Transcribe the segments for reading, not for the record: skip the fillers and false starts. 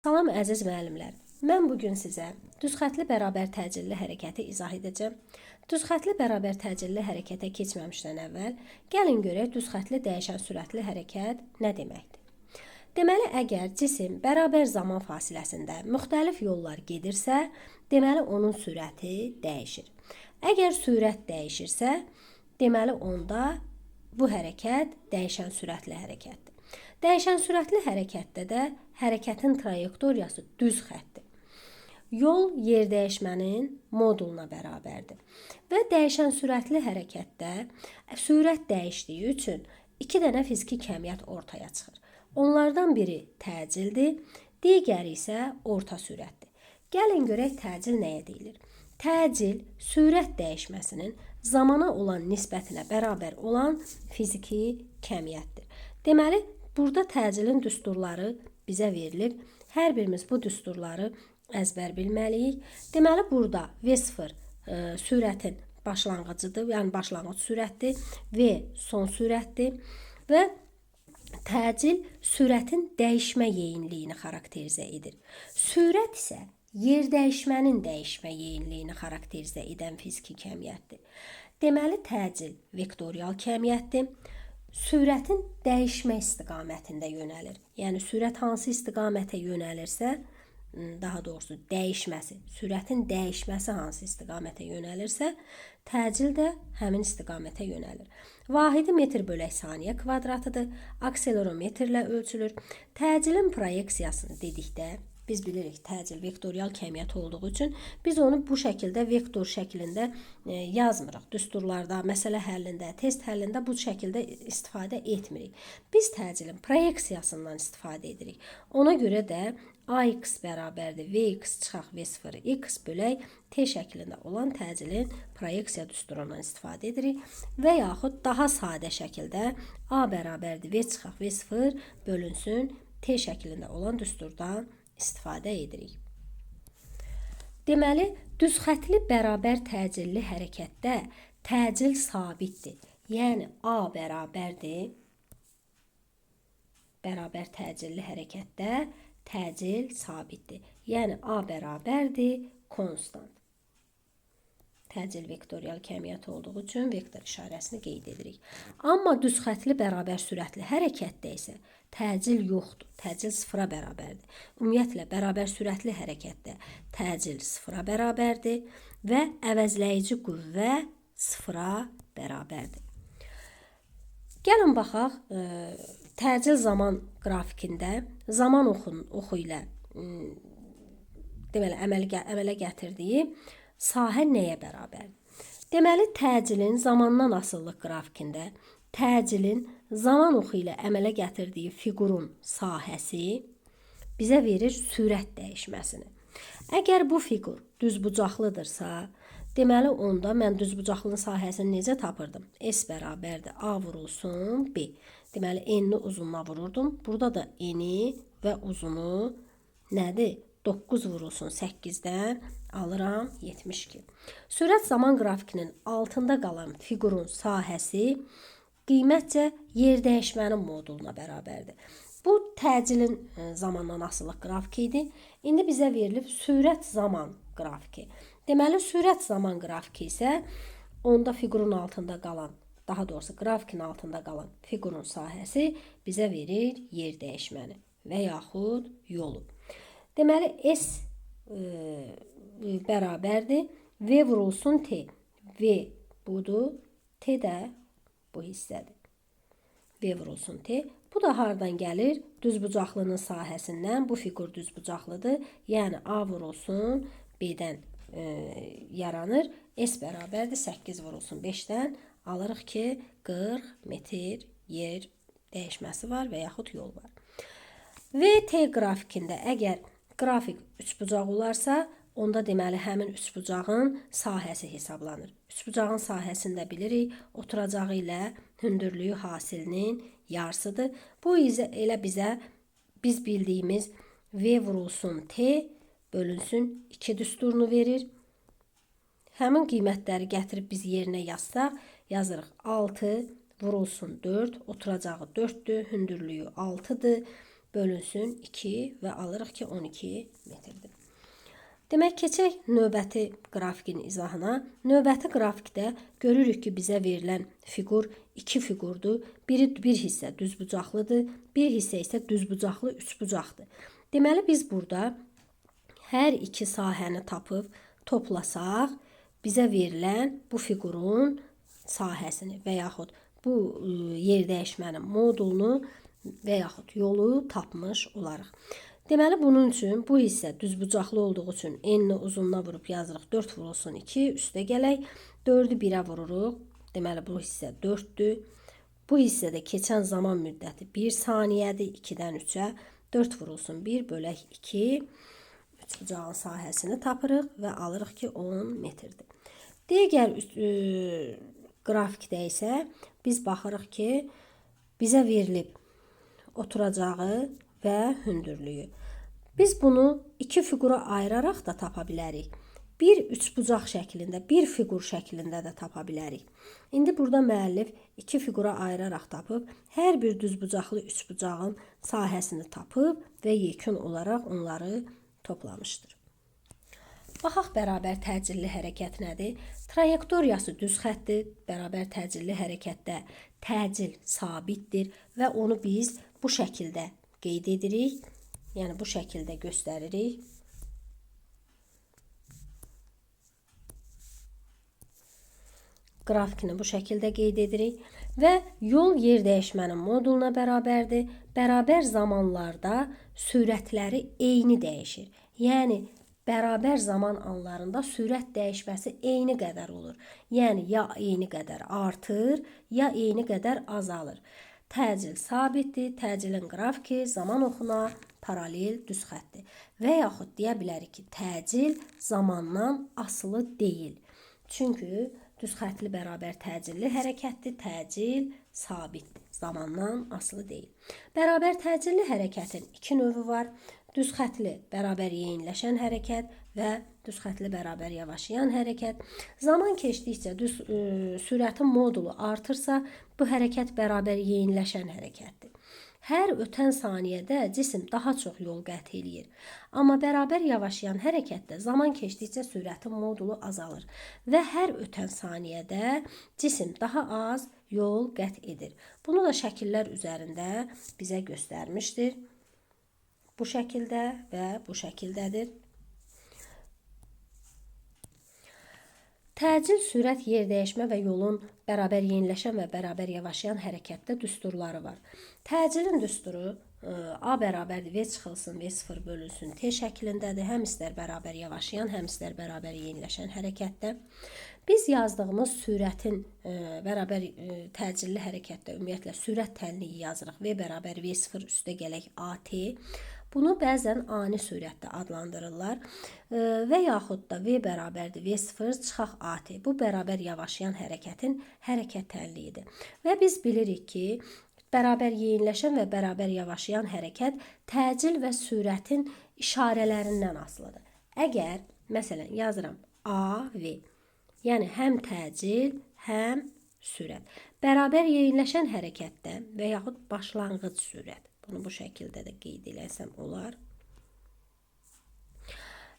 Salam əziz müəllimlər. Mən bugün sizə düzxətli bərabər təcilli hərəkəti izah edəcəm. Düzxətli bərabər təcilli hərəkətə keçməmişdən əvvəl gəlin görək düzxətli dəyişən sürətli hərəkət nə deməkdir. Deməli, əgər cisim bərabər zaman fasiləsində müxtəlif yollar gedirsə, deməli onun sürəti dəyişir. Əgər sürət dəyişirsə, deməli onda bu hərəkət dəyişən sürətli hərəkətdir. Dəyişən sürətli hərəkətdə də hərəkətin trayektoriyası düz xəttdir. Yol yerdəyişmənin moduluna bərabərdir. Və dəyişən sürətli hərəkətdə sürət dəyişdiyi üçün iki dənə fiziki kəmiyyət ortaya çıxır. Onlardan biri təcildir, digəri isə orta sürətdir. Gəlin görək təcil nəyə deyilir? Təcil sürət dəyişməsinin zamana olan nisbətinə bərabər olan fiziki kəmiyyətdir. Deməli, burada təcilin düsturları bizə verilib. Hər birimiz bu düsturları əzbər bilməliyik. Deməli, burada V0 sürətin başlanğıcıdır, yəni başlanğıc sürətdir. V son sürətdir və təcil sürətin dəyişmə yeyinliyini xarakterizə edir. Sürət isə yerdəyişmənin dəyişmə yeyinliyini xarakterizə edən fiziki kəmiyyətdir. Deməli, təcil vektorial kəmiyyətdir. Sürətin dəyişmə istiqamətində yönəlir. Yəni, sürət hansı istiqamətə yönəlirsə, daha doğrusu dəyişməsi, sürətin dəyişməsi hansı istiqamətə yönəlirsə, təcil də həmin istiqamətə yönəlir. Vahidi metr bölək saniyə kvadratıdır, akselerometrlə ölçülür. Təcilin proyeksiyasını dedikdə, biz bilirik təcil vektorial kəmiyyət olduğu üçün biz onu bu şəkildə vektor şəklində yazmırıq. Düsturlarda, məsələ həllində, test həllində bu şəkildə istifadə etmirik. Biz təcilin proyeksiyasından istifadə edirik. Ona görə də AX bərabərdir VX çıxaq V0 X bölək T şəklində olan təcilin proyeksiya düsturundan istifadə edirik və yaxud daha sadə şəkildə A bərabərdir V çıxaq V0 bölünsün T şəklində olan düsturdan istifadə edirik. Deməli, düzxətli bərabər təcilli hərəkətdə təcil sabitdir. Yəni, A bərabərdir. Bərabər təcilli hərəkətdə təcil sabitdir. Yəni, A bərabərdir konstant. Təcil vektorial kəmiyyət olduğu üçün vektor işarəsini qeyd edirik. Amma düzxətli bərabər sürətli hərəkətdə isə təcil yoxdur. Təcil sıfıra bərabərdir. Ümumiyyətlə, bərabər sürətli hərəkətdə təcil sıfıra bərabərdir və əvəzləyici qüvvə sıfıra bərabərdir. Gəlin baxaq, təcil zaman qrafikində zaman oxu ilə deməli, əmələ gətirdiyi sahə nəyə bərabərdir? Deməli, təcilin zamandan asıllıq qrafikində təcilin zaman oxu ilə əmələ gətirdiyi fiqurun sahəsi bizə verir sürət dəyişməsini. Əgər bu fiqur düzbucaqlıdırsa, deməli onda mən düzbucaqlının sahəsini necə tapırdım? S bərabərdir A vurulsun B. Deməli, N-ni uzununa vururdum. Burada da N-i və uzunu nədir? 9 vurulsun 8-dən alıram 72. Sürət zaman qrafikinin altında qalan fiqurun sahəsi qiymətcə yerdəyişmənin moduluna bərabərdir. Bu təcilin zamandan asılılıq qrafiki idi. İndi bizə verilib sürət zaman qrafiki. Deməli, sürət zaman qrafiki isə onda fiqurun altında qalan, daha doğrusu qrafikin altında qalan fiqurun sahəsi bizə verir yerdəyişməni və yaxud yolu. Deməli, S bərabərdir V vurulsun T. V budur, T də bu hissədir. V vurulsun T. Bu da hardan gəlir? Düzbucaqlının sahəsindən bu fiqur düzbucaqlıdır. Yəni, A vurulsun B-dən yaranır. S bərabərdir 8 vurulsun 5-dən alırıq ki, 40 metr yer dəyişməsi var və yaxud yol var. VT qrafikində əgər qrafik üçbucaq olarsa, onda deməli həmin üçbucağın sahəsi hesablanır. Üçbucağın sahəsində bilirik, oturacağı ilə hündürlüyü hasilinin yarısıdır. Bu elə bizə biz bildiyimiz V vurulsun T bölünsün 2 düsturunu verir. Həmin qiymətləri gətirib biz yerinə yazsaq, yazırıq 6 vurulsun 4, oturacağı 4-dür, hündürlüyü 6-dır. bölünsün 2 və alırıq ki 12 metrdir. Demək, keçək növbəti qrafikin izahına. Növbəti qrafikdə görürük ki, bizə verilən fiqur 2 fiqurdur. Bir hissə düzbucaqlıdır, bir hissə isə düzbucaqlı üçbucaqdır. Deməli, biz burada hər iki sahəni tapıb toplasaq, bizə verilən bu fiqurun sahəsini və yaxud bu yer dəyişmənin modulunu və yaxud yolu tapmış olarıq. Deməli, bunun üçün bu hissə düzbucaqlı olduğu üçün n-ni uzunluğuna vurub yazırıq. 4 vurulsun 2, üstə gələk. 4-ü 1-ə vururuq. Deməli, bu hissə 4-dür. Bu hissədə keçən zaman müddəti 1 saniyədir. 2-dən 3-ə 4 vurulsun 1 bölək 2. Üçbucağın sahəsini tapırıq və alırıq ki 10 metrdir. Digər qrafikdə isə biz baxırıq ki, bizə verilib oturacağı və hündürlüyü. Biz bunu iki fiqura ayıraraq da tapa bilərik. Bir üçbucaq şəklində, bir fiqur şəklində də tapa bilərik. İndi burada müəllif iki fiqura ayıraraq tapıb, hər bir düzbucaqlı üçbucağın sahəsini tapıb və yekun olaraq onları toplamışdır. Baxaq bərabər təcilli hərəkət nədir? Trayektoriyası düz xətdir. Bərabər təcilli hərəkətdə təcil sabitdir və onu biz bu şəkildə qeyd edirik. Yəni bu şəkildə göstəririk. Qrafikini bu şəkildə qeyd edirik və yol yer dəyişmənin moduluna bərabərdir. Bərabər zamanlarda sürətləri eyni dəyişir. Yəni bərabər zaman anlarında sürət dəyişməsi eyni qədər olur. Yəni ya eyni qədər artır, ya eyni qədər azalır. Təcil sabitdir. Təcilin qrafiki zaman oxuna paralel düz xətdir. Və yaxud deyə bilərik ki, təcil zamandan asılı deyil. Çünki düz xətli bərabər təcilli hərəkətdir. Təcil sabitdir. Zamandan asılı deyil. Bərabər təcilli hərəkətin iki növü var. Düz xətli bərabər yeyinləşən hərəkət və düz xətli bərabər yavaşlayan hərəkət. Zaman keçdikcə sürətin modulu artırsa, bu hərəkət bərabər yeyinləşən hərəkətdir. Hər ötən saniyədə cisim daha çox yol qət edir. Amma bərabər yavaşlayan hərəkətdə zaman keçdikcə sürətin modulu azalır və hər ötən saniyədə cisim daha az yol qət edir. Bunu da şəkillər üzərində bizə göstərmişdir. Bu şəkildə və bu şəkildədir. Təcil, sürət, yer dəyişmə və yolun bərabər yeniləşən və bərabər yavaşlayan hərəkətdə düsturları var. Təcilin düsturu A bərabərdir, V çıxılsın, V0 bölünsün, T şəklindədir. Həm istər bərabər yavaşlayan, həm istər bərabər yeniləşən hərəkətdə. Biz yazdığımız sürətin bərabər təcilli hərəkətdə ümumiyyətlə sürət tənliyi yazırıq. V bərabər V0 üstə gələk AT. Bunu bəzən ani sürətdə adlandırırlar və yaxud da V bərabərdir V0 çıxaq AT. Bu bərabər yavaşlayan hərəkətin hərəkət tənliyidir. Və biz bilirik ki, bərabər yeyinləşən və bərabər yavaşlayan hərəkət təcil və sürətin işarələrindən asılıdır. Əgər, məsələn, yazıram A, V, yəni həm təcil, həm sürət. Bərabər yeyinləşən hərəkətdə və yaxud başlanğıc sürət. Bunu bu şəkildə də qeyd eləsəm olar.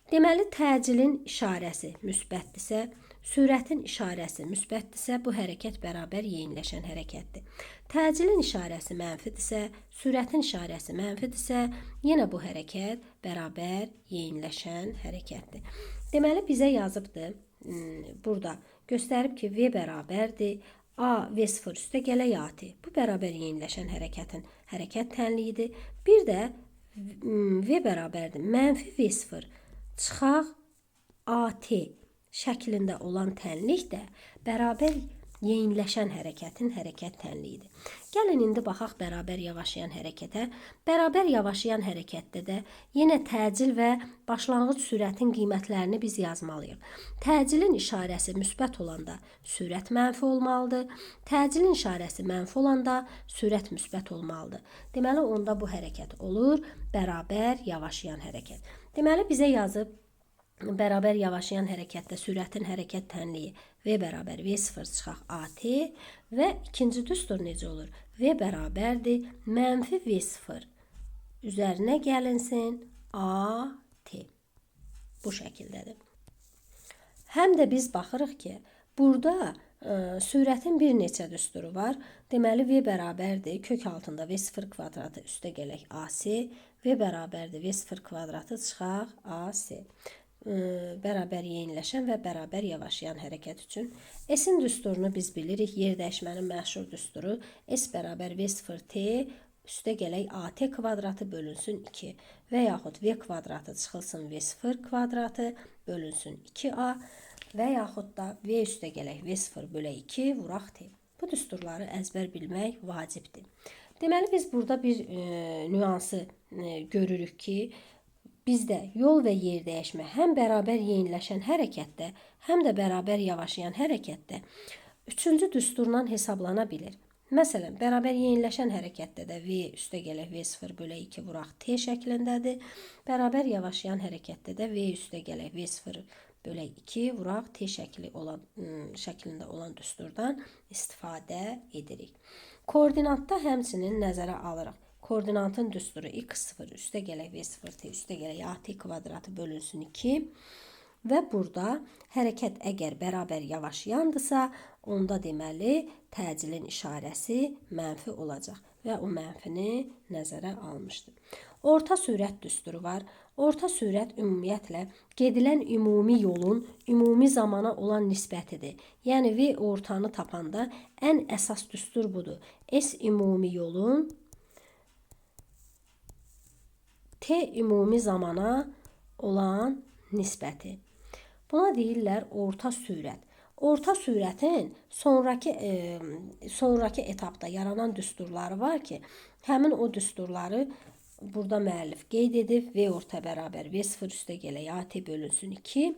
Deməli, təcilin işarəsi müsbətdirsə, sürətin işarəsi müsbətdirsə, bu hərəkət bərabər yeyinləşən hərəkətdir. Təcilin işarəsi mənfidirsə, sürətin işarəsi mənfidirsə, yenə bu hərəkət bərabər yeyinləşən hərəkətdir. Deməli, bizə yazıbdır, burada göstərib ki, V bərabərdir A, V0 üstə gələk AT. Bu bərabər yeyinləşən hərəkətin hərəkət tənliyidir. Bir də V bərabərdir mənfi V0 çıxaq AT şəklində olan tənlik də bərabər yeyinləşən hərəkətin hərəkət tənliyidir. Gəlin indi baxaq bərabər yavaşlayan hərəkətə. Bərabər yavaşlayan hərəkətdə də yenə təcil və başlanğıc sürətin qiymətlərini biz yazmalıyıq. Təcilin işarəsi müsbət olanda sürət mənfi olmalıdır. Təcilin işarəsi mənfi olanda sürət müsbət olmalıdır. Deməli, onda bu hərəkət olur bərabər yavaşlayan hərəkət. Deməli, bizə yazıb bərabər yavaşlayan hərəkətdə sürətin hərəkət tənliyi V bərabər V0 çıxaq AT və ikinci düstur necə olur? V bərabərdir mənfi V0 üzərinə gəlinsin AT. Bu şəkildədir. Həm də biz baxırıq ki, burada sürətin bir neçə düsturu var. Deməli, V bərabərdir. Kök altında V0 kvadratı üstə gələk AC. V bərabərdir. V0 kvadratı çıxaq AC. Bərabər yeyinləşən və bərabər yavaşlayan hərəkət üçün. S-in düsturunu biz bilirik. Yer dəyişmənin məşhur düsturu. S bərabər V0T üstə gələk AT kvadratı bölünsün 2. Və yaxud V kvadratı çıxılsın V0 kvadratı bölünsün 2A. Və yaxud da V üstə gələk V0 bölək 2 vuraq T. Bu düsturları əzbər bilmək vacibdir. Deməli, biz burada bir nüansı görürük ki, bizdə yol və yer dəyişmə həm bərabər yeyinləşən hərəkətdə, həm də bərabər yavaşlayan hərəkətdə üçüncü düsturla hesablana bilir. Məsələn, bərabər yeyinləşən hərəkətdə də V üstə gələk V0 bölək 2 vuraq T şəklindədir. Bərabər yavaşlayan hərəkətdə də V üstə gələk V0 bölək 2 vuraq T şəklində olan düsturdan istifadə edirik. Koordinatda həmçinin nəzərə alırıq. Koordinatın düsturu x0 üstə gələk V0T üstə gələk AT kvadratı bölünsün 2. Və burada hərəkət əgər bərabər yavaşlayandırsa, onda deməli təcilin işarəsi mənfi olacaq və o mənfini nəzərə almışdır. Orta sürət düsturu var. Orta sürət ümumiyyətlə gedilən ümumi yolun ümumi zamana olan nisbətidir. Yəni V ortanı tapanda ən əsas düstur budur. S ümumi yolun T ümumi zamana olan nisbəti. Buna deyirlər orta sürət. Orta sürətin sonraki etapda yaranan düsturları var ki, həmin o düsturları burada müəllif qeyd edib. V orta bərabər V0 üstə gələk AT bölünsün 2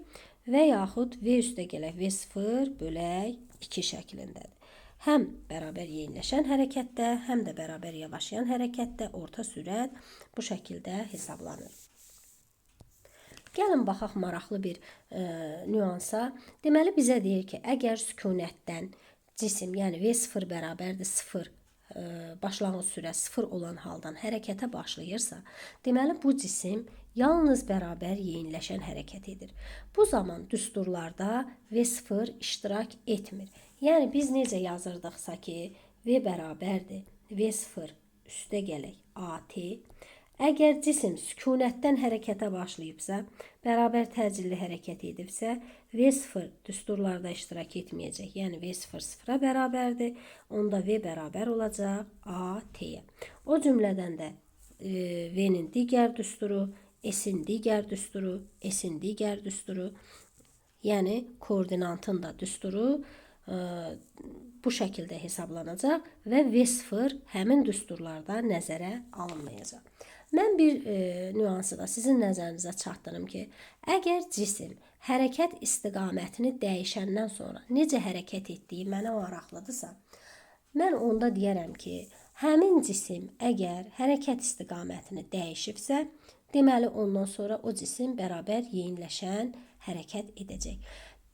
və yaxud V üstə gələk V0 bölək 2 şəklindədir. Həm bərabər yeyinləşən hərəkətdə, həm də bərabər yavaşlayan hərəkətdə orta sürət bu şəkildə hesablanır. Gəlin baxaq maraqlı bir nüansa. Deməli, bizə deyir ki, əgər sükunətdən cisim, yəni V0 bərabərdir 0, başlanğıc sürət 0 olan haldan hərəkətə başlayırsa, deməli, bu cisim yalnız bərabər yeyinləşən hərəkət edir. Bu zaman düsturlarda V0 iştirak etmir. Yəni, biz necə yazırdıqsa ki, V bərabərdir V0 üstə gələk AT. Əgər cisim sükunətdən hərəkətə başlayıbsa, bərabər təcilli hərəkət edibsə, V0 düsturlarda iştirak etməyəcək. Yəni, V0 sıfıra bərabərdir. Onda V bərabər olacaq AT-yə. O cümlədən də V-nin digər düsturu, S-in digər düsturu, S-in digər düsturu, yəni koordinatın da düsturu bu şəkildə hesablanacaq və V0 həmin düsturlarda nəzərə alınmayacaq. Mən bir nüansı da sizin nəzərinizə çatdırım ki, əgər cisim hərəkət istiqamətini dəyişəndən sonra necə hərəkət etdiyi mənə maraqlıdırsa, mən onda deyərəm ki, həmin cisim əgər hərəkət istiqamətini dəyişibsə, deməli ondan sonra o cisim bərabər yeyinləşən hərəkət edəcək.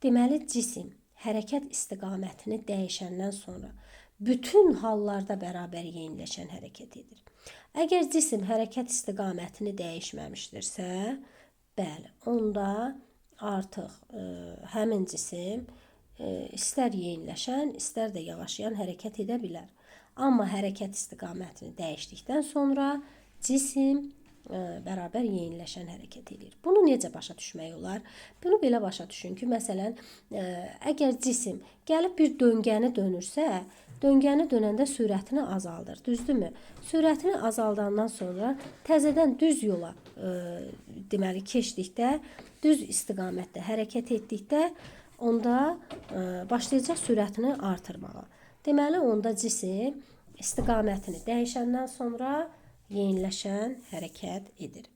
Deməli, cisim hərəkət istiqamətini dəyişəndən sonra bütün hallarda bərabər yeyinləşən hərəkət edir. Əgər cisim hərəkət istiqamətini dəyişməmişdirsə, bəli, onda artıq həmin cisim istər yeyinləşən, istər də yavaşlayan hərəkət edə bilər. Amma hərəkət istiqamətini dəyişdikdən sonra cisim bərabər yeyinləşən hərəkət edir. Bunu necə başa düşmək olar? Bunu belə başa düşün ki, məsələn, əgər cisim gəlib bir döngəni dönürsə, döngəni dönəndə sürətini azaldır, düzdürmü? Sürətini azaldandan sonra təzədən düz yola deməli keçdikdə, düz istiqamətdə hərəkət etdikdə, onda başlayacaq sürətini artırmağa. Deməli, onda cisim istiqamətini dəyişəndən sonra yeyinləşən hərəkət edir.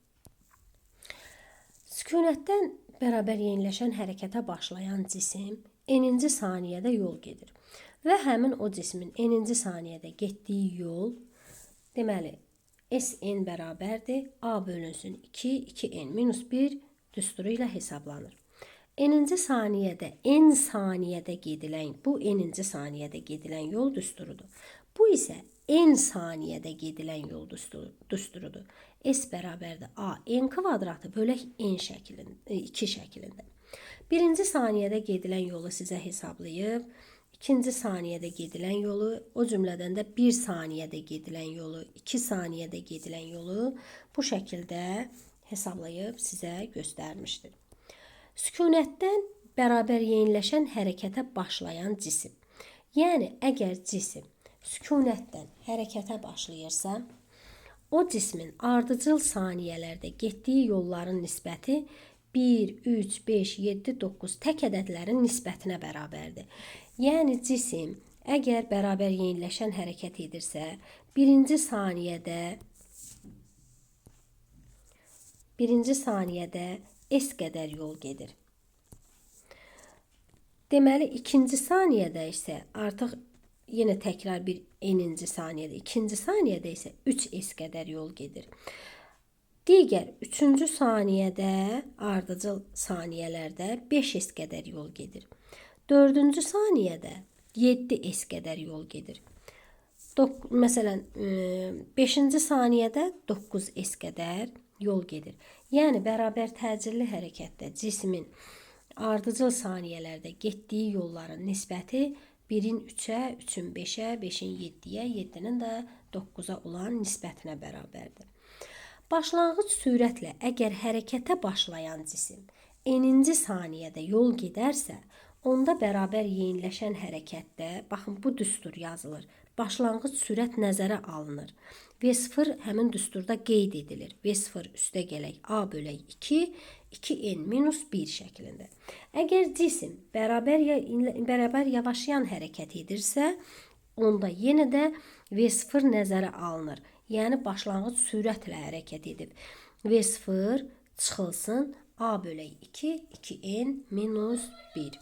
Sükunətdən bərabər yeyinləşən hərəkətə başlayan cisim n-ci saniyədə yol gedir. Və həmin o cismin n-ci saniyədə getdiyi yol, deməli, Sn bərabərdir, A bölünsün 2, 2n minus 1 düsturu ilə hesablanır. N-ci saniyədə, n saniyədə gedilən, bu n-ci saniyədə gedilən yol düsturudur. Bu isə n saniyədə gedilən yol düsturudur. S bərabərdir A n kvadratı bölək n şəklində, 2 şəklində. Birinci saniyədə gedilən yolu sizə hesablayıb, ikinci saniyədə gedilən yolu, o cümlədən də 1 saniyədə gedilən yolu, 2 saniyədə gedilən yolu bu şəkildə hesablayıb sizə göstərmişdir. Sükunətdən bərabər yeniləşən hərəkətə başlayan cisim. Yəni, əgər cisim sükunətdən hərəkətə başlayırsa, o cismin ardıcıl saniyələrdə getdiyi yolların nisbəti 1, 3, 5, 7, 9 tək ədədlərin nisbətinə bərabərdir. Yəni, cisim əgər bərabər yeniləşən hərəkət edirsə, birinci saniyədə S qədər yol gedir. Deməli, ikinci saniyədə isə artıq yenə təkrar bir n-ci saniyədə, ikinci saniyədə isə 3s qədər yol gedir. Digər üçüncü saniyədə ardıcıl saniyələrdə 5s qədər yol gedir. Dördüncü saniyədə 7s qədər yol gedir. Məsələn, 5-ci saniyədə 9s qədər yol gedir. Yəni, bərabər təcilli hərəkətdə cismin ardıcıl saniyələrdə getdiyi yolların nisbəti 1-in 3-ə, 3-ün 5-ə, 5-in 7-yə, 7-nin də 9-a olan nisbətinə bərabərdir. Başlanğıc sürətlə əgər hərəkətə başlayan cisim n-ci saniyədə yol gedərsə, onda bərabər yeniləşən hərəkətdə, baxın, bu düstur yazılır. Başlanğıc sürət nəzərə alınır. V0 həmin düsturda qeyd edilir. V0 üstə gələk A bölək 2, 2n minus 1 şəklində. Əgər cisim bərabər yavaşlayan hərəkət edirsə, onda yenə də V0 nəzərə alınır. Yəni, başlanğıc sürətlə hərəkət edib. V0 çıxılsın A bölək 2, 2n minus 1.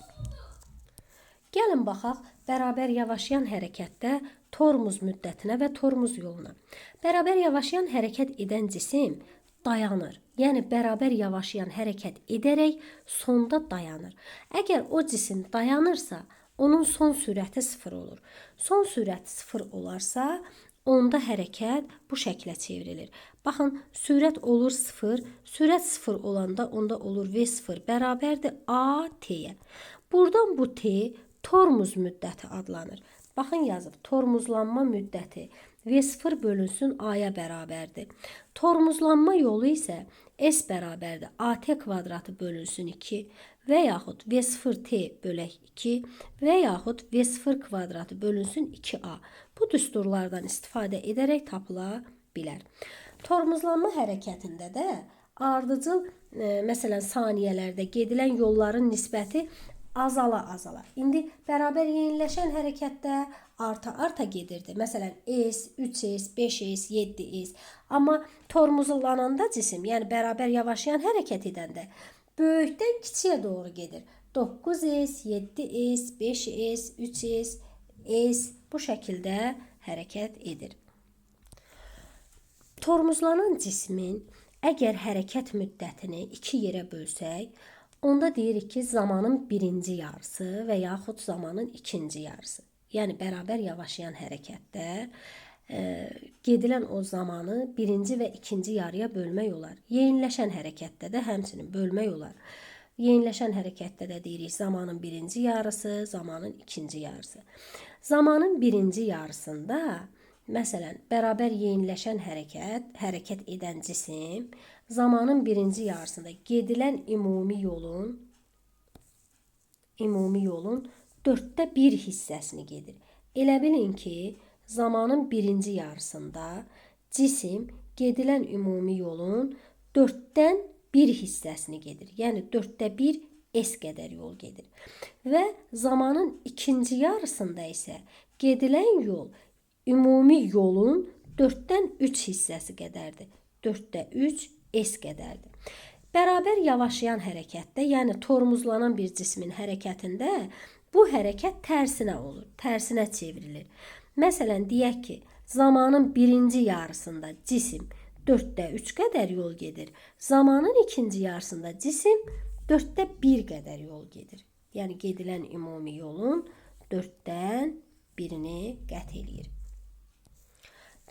Gəlin baxaq, bərabər yavaşlayan hərəkətdə tormuz müddətinə və tormuz yoluna. Bərabər yavaşlayan hərəkət edən cisim dayanır. Yəni, bərabər yavaşlayan hərəkət edərək sonda dayanır. Əgər o cisim dayanırsa, onun son sürəti 0 olur. Son sürət 0 olarsa, onda hərəkət bu şəklə çevrilir. Baxın, sürət olur 0, sürət 0 olanda onda olur V0 bərabərdir AT-yə. Buradan bu T tormuz müddəti adlanır. Baxın, yazıb, tormuzlanma müddəti V0 bölünsün A-ya bərabərdir. Tormuzlanma yolu isə S bərabərdir AT kvadratı bölünsün 2 və yaxud V0T bölək 2 və yaxud V0 kvadratı bölünsün 2A. Bu düsturlardan istifadə edərək tapıla bilər. Tormuzlanma hərəkətində də ardıcıl, məsələn, saniyələrdə gedilən yolların nisbəti azala. İndi bərabər yeniləşən hərəkətdə arta gedirdi. Məsələn, S, 3S, 5S, 7S. Amma tormuzlananda cisim, yəni bərabər yavaşlayan hərəkət edəndə böyükdən kiçiyə doğru gedir. 9S, 7S, 5S, 3S, S bu şəkildə hərəkət edir. Tormuzlanan cismin əgər hərəkət müddətini 2 yerə bölsək, onda deyirik ki, zamanın birinci yarısı və yaxud zamanın ikinci yarısı. Yəni, bərabər yavaşlayan hərəkətdə gedilən o zamanı birinci və ikinci yarıya bölmək olar. Yeniləşən hərəkətdə də həmçinin bölmək olar. Yeniləşən hərəkətdə də deyirik zamanın birinci yarısı, zamanın ikinci yarısı. Zamanın birinci yarısında, məsələn, bərabər yeniləşən hərəkət edən cisim zamanın birinci yarısında gedilən ümumi yolun 1/4 hissəsini gedir. Elə bilin ki, zamanın birinci yarısında cisim gedilən ümumi yolun 1/4 hissəsini gedir. Yəni 1/4 S qədər yol gedir. Və zamanın ikinci yarısında isə gedilən yol ümumi yolun 4/3 hissəsi qədərdir. 4/3 S qədərdir. Bərabər yavaşlayan hərəkətdə, yəni tormuzlanan bir cismin hərəkətində bu hərəkət tərsinə olur, tərsinə çevrilir. Məsələn, deyək ki, zamanın birinci yarısında cisim 4/3 qədər yol gedir. Zamanın ikinci yarısında cisim 4/1 qədər yol gedir. Yəni, gedilən ümumi yolun 4/1-ni qət eləyir.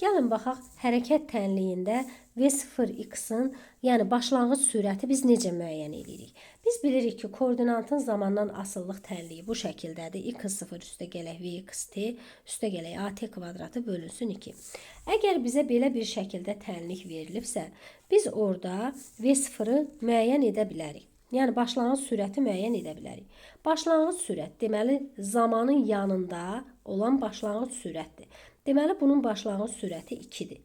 Gəlin baxaq hərəkət tənliyində V0x-in, yəni başlanğıc sürəti biz necə müəyyən edirik? Biz bilirik ki, koordinatın zamandan asıllıq tənliyi bu şəkildədir. x0 üstə gələk vxt üstə gələk at kvadratı bölünsün 2. Əgər bizə belə bir şəkildə tənlik verilibsə, biz orada V0-ı müəyyən edə bilərik. Yəni başlanğıc sürəti müəyyən edə bilərik. Başlanğıc sürət deməli zamanın yanında olan başlanğıc sürətdir. Deməli bunun başlanğıc sürəti 2-dir.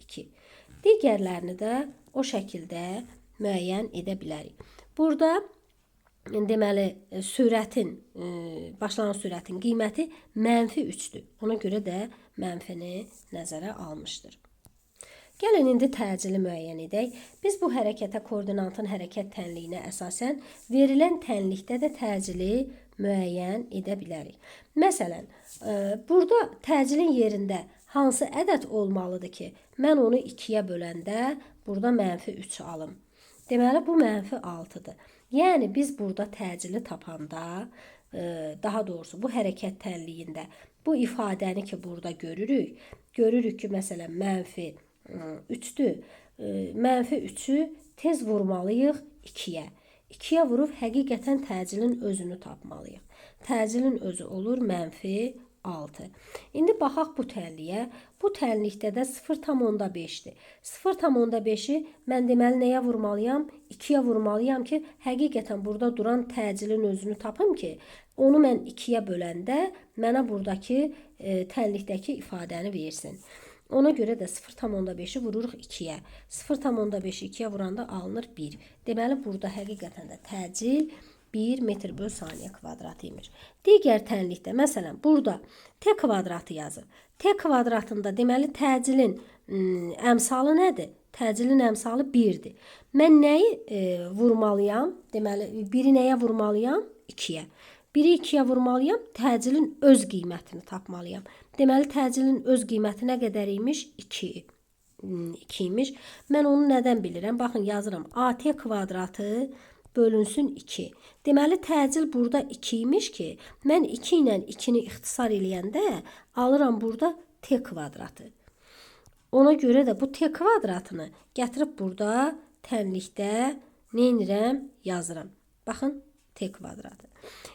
2. Digərlərini də o şəkildə müəyyən edə bilərik. Burada deməli sürətin başlanğıc sürətin qiyməti -3-dür. Ona görə də mənfini nəzərə almışdır. Gəlin indi təcili müəyyən edək. Biz bu hərəkətə koordinatın hərəkət tənliyinə əsasən verilən tənlikdə də təcili müəyyən edə bilərik. Məsələn, burada təcilin yerində hansı ədəd olmalıdır ki, mən onu 2-yə böləndə burada -3 alım. Deməli, bu -6-dır. Yəni, biz burada təcili tapanda, daha doğrusu bu hərəkət tənliyində bu ifadəni ki, burada görürük. Görürük ki, məsələn, -3-dür. -3-ü tez vurmalıyıq 2-yə. 2-yə vurub həqiqətən təcilin özünü tapmalıyıq. Təcilin özü olur -6. İndi baxaq bu tənliyə. Bu tənlikdə də 0,5-dir. 0,5-i mən deməli nəyə vurmalıyam? 2-yə vurmalıyam ki, həqiqətən burada duran təcilin özünü tapım ki, onu mən 2-yə böləndə mənə buradakı tənlikdəki ifadəni versin. Ona görə də 0,5-i vururuq 2-yə. 0,5-i 2-yə vuranda alınır 1. Deməli, burada həqiqətən də təcil 1 metr/saniyə kvadratı imiş. Digər tənlikdə, məsələn, burada t kvadratı yazır. T kvadratında deməli təcilin əmsalı nədir? Təcilin əmsalı 1-dir. Mən nəyi vurmalıyam? Deməli, 1-i nəyə vurmalıyam? 2-yə. 1-i 2-yə vurmalıyam, təcilin öz qiymətini tapmalıyam. Deməli, təcilin öz qiyməti nə qədər imiş? 2. 2 imiş. Mən onu nədən bilirəm? Baxın, yazıram. AT kvadratı bölünsün 2. Deməli, təcil burada 2 imiş ki, mən 2 ilə 2-ni ixtisar eləyəndə alıram burada t kvadratı. Ona görə də bu t kvadratını gətirib burada tənlikdə nə edirəm? Yazıram. Baxın, t kvadratı.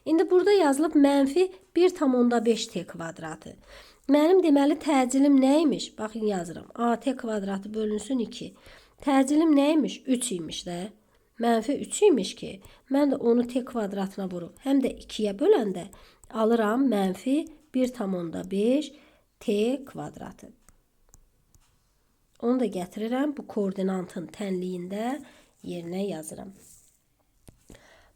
İndi burada yazılıb -1,5 t kvadratı. Mənim deməli təcilim nə imiş? Baxın, yazıram. AT kvadratı bölünsün 2. Təcilim nə imiş? 3 imiş də. -3 imiş ki, mən də onu t kvadratına vurub, həm də 2-yə böləndə alıram -1,5 t kvadratı. Onu da gətirirəm bu koordinatın tənliyində yerinə yazıram.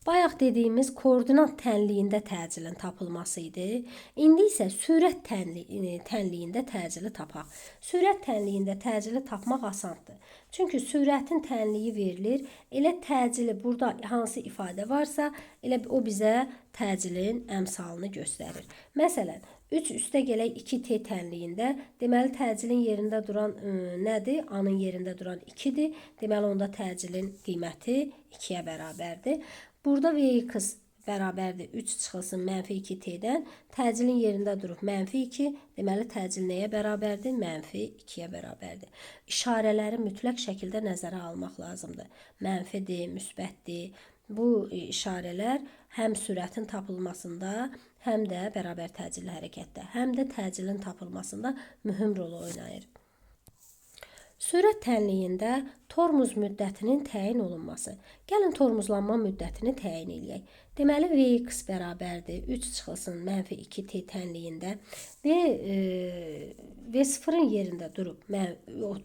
Bayaq dediyimiz koordinat tənliyində təcilin tapılması idi. İndi isə sürət tənliyində təcili tapaq. Sürət tənliyində təcili tapmaq asandır. Çünki sürətin tənliyi verilir. Elə təcili burada hansı ifadə varsa, elə o bizə təcilin əmsalını göstərir. Məsələn, 3 üstə gələk 2t tənliyində deməli təcilin yerində duran nədir? A-nın yerində duran 2-dir. Deməli onda təcilin qiyməti 2-yə bərabərdir. Burada Vx bərabərdir 3 çıxılsın -2t-dən. Təcilin yerində durub -2. Deməli təcil nəyə bərabərdir? -2-yə bərabərdir. İşarələri mütləq şəkildə nəzərə almaq lazımdır. Mənfidir, müsbətdir. Bu işarələr həm sürətin tapılmasında, həm də bərabər təcilli hərəkətdə, həm də təcilin tapılmasında mühüm rol oynayır. Sürət tənliyində tormuz müddətinin təyin olunması. Gəlin tormuzlanma müddətini təyin eləyək. Deməli, Vx bərabərdir 3 çıxılsın -2t tənliyində və V0-ın yerində durub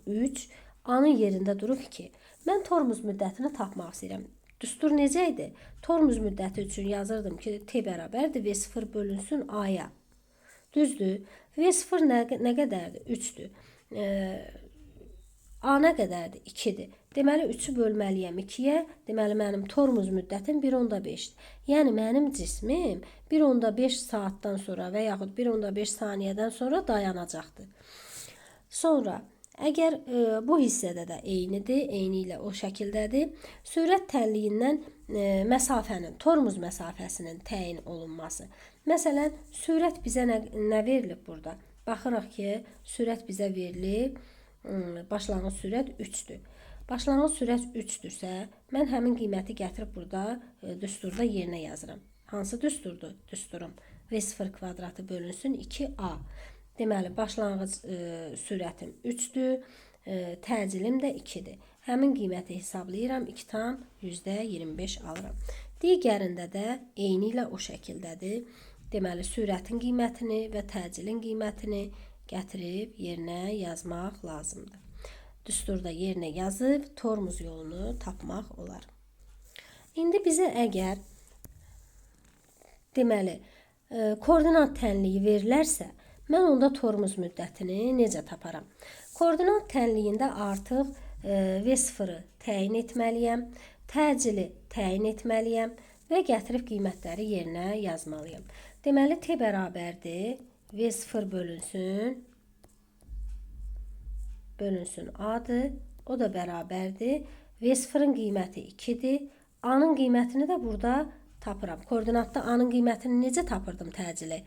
3, A-nın yerində durub 2. Mən tormuz müddətini tapmaq istəyirəm. Düstur necə idi? Tormuz müddəti üçün yazırdım ki, t bərabərdir V0 bölünsün A-ya. Düzdür? V0 nə qədərdir? 3-dür. A nə qədərdir? 2-dir. Deməli, 3-ü bölməliyəm 2-yə. Deməli, mənim tormuz müddətim 1,5-dir. Yəni, mənim cismim 1,5 saatdan sonra və yaxud 1,5 saniyədən sonra dayanacaqdır. Sonra, əgər bu hissədə də eynidir, eyni ilə o şəkildədir, sürət tənliyindən məsafənin, tormuz məsafəsinin təyin olunması. Məsələn, sürət bizə nə verilib burada? Baxırıq ki, sürət bizə verilib. Başlanğıc sürət 3-dür. Başlanğıc sürət 3-dürsə, mən həmin qiyməti gətirib burada düsturda yerinə yazıram. Hansı düsturdur? Düsturum V0 kvadratı bölünsün 2A. Deməli, başlanğıc sürətim 3-dür, təcillim də 2-dir. Həmin qiyməti hesablayıram, 2 tam %25 alıram. Digərində də eyni ilə o şəkildədir. Deməli, sürətin qiymətini və təcilin qiymətini gətirib yerinə yazmaq lazımdır. Düsturda yerinə yazıb tormuz yolunu tapmaq olar. İndi bizə əgər deməli, koordinat tənliyi verilərsə, mən onda tormuz müddətini necə taparam? Koordinat tənliyində artıq V0-ı təyin etməliyəm, təcili təyin etməliyəm və gətirib qiymətləri yerinə yazmalıyam. Deməli, T bərabərdir, V0 bölünsün A-dır, o da bərabərdir. V0-ın qiyməti 2-dir, A-nın qiymətini də burada tapıram. Koordinatda A-nın qiymətini necə tapırdım təcili?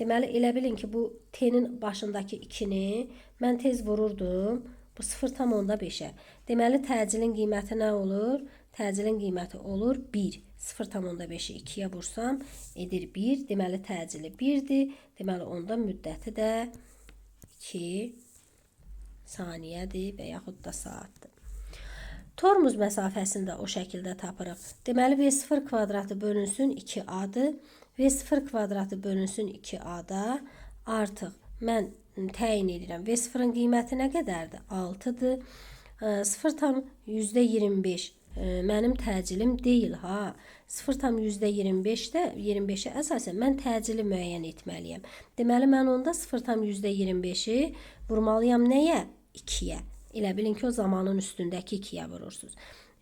Deməli, elə bilin ki, bu T-nin başındakı 2-ni mən tez vururdum. Bu 0,5-ə. Deməli, təcilin qiyməti nə olur? Təcilin qiyməti olur 1. 0,5-i 2-yə vursam, edir 1. Deməli, təcili 1-dir. Deməli, onda müddəti də 2 saniyədir və yaxud da saatdır. Tormuz məsafəsini də o şəkildə tapırıq. Deməli, V0 kvadratı bölünsün 2A-dır. V0 kvadratı bölünsün 2A-da artıq mən təyin edirəm. V0-ın qiyməti nə qədərdir? 6-dır. 0,25 mənim təcillim deyil. 0,25-də 25-ə əsasən mən təcili müəyyən etməliyəm. Deməli, mən onda 0,25-i vurmalıyam nəyə? 2-yə. Elə bilin ki, o zamanın üstündəki 2-yə vurursunuz.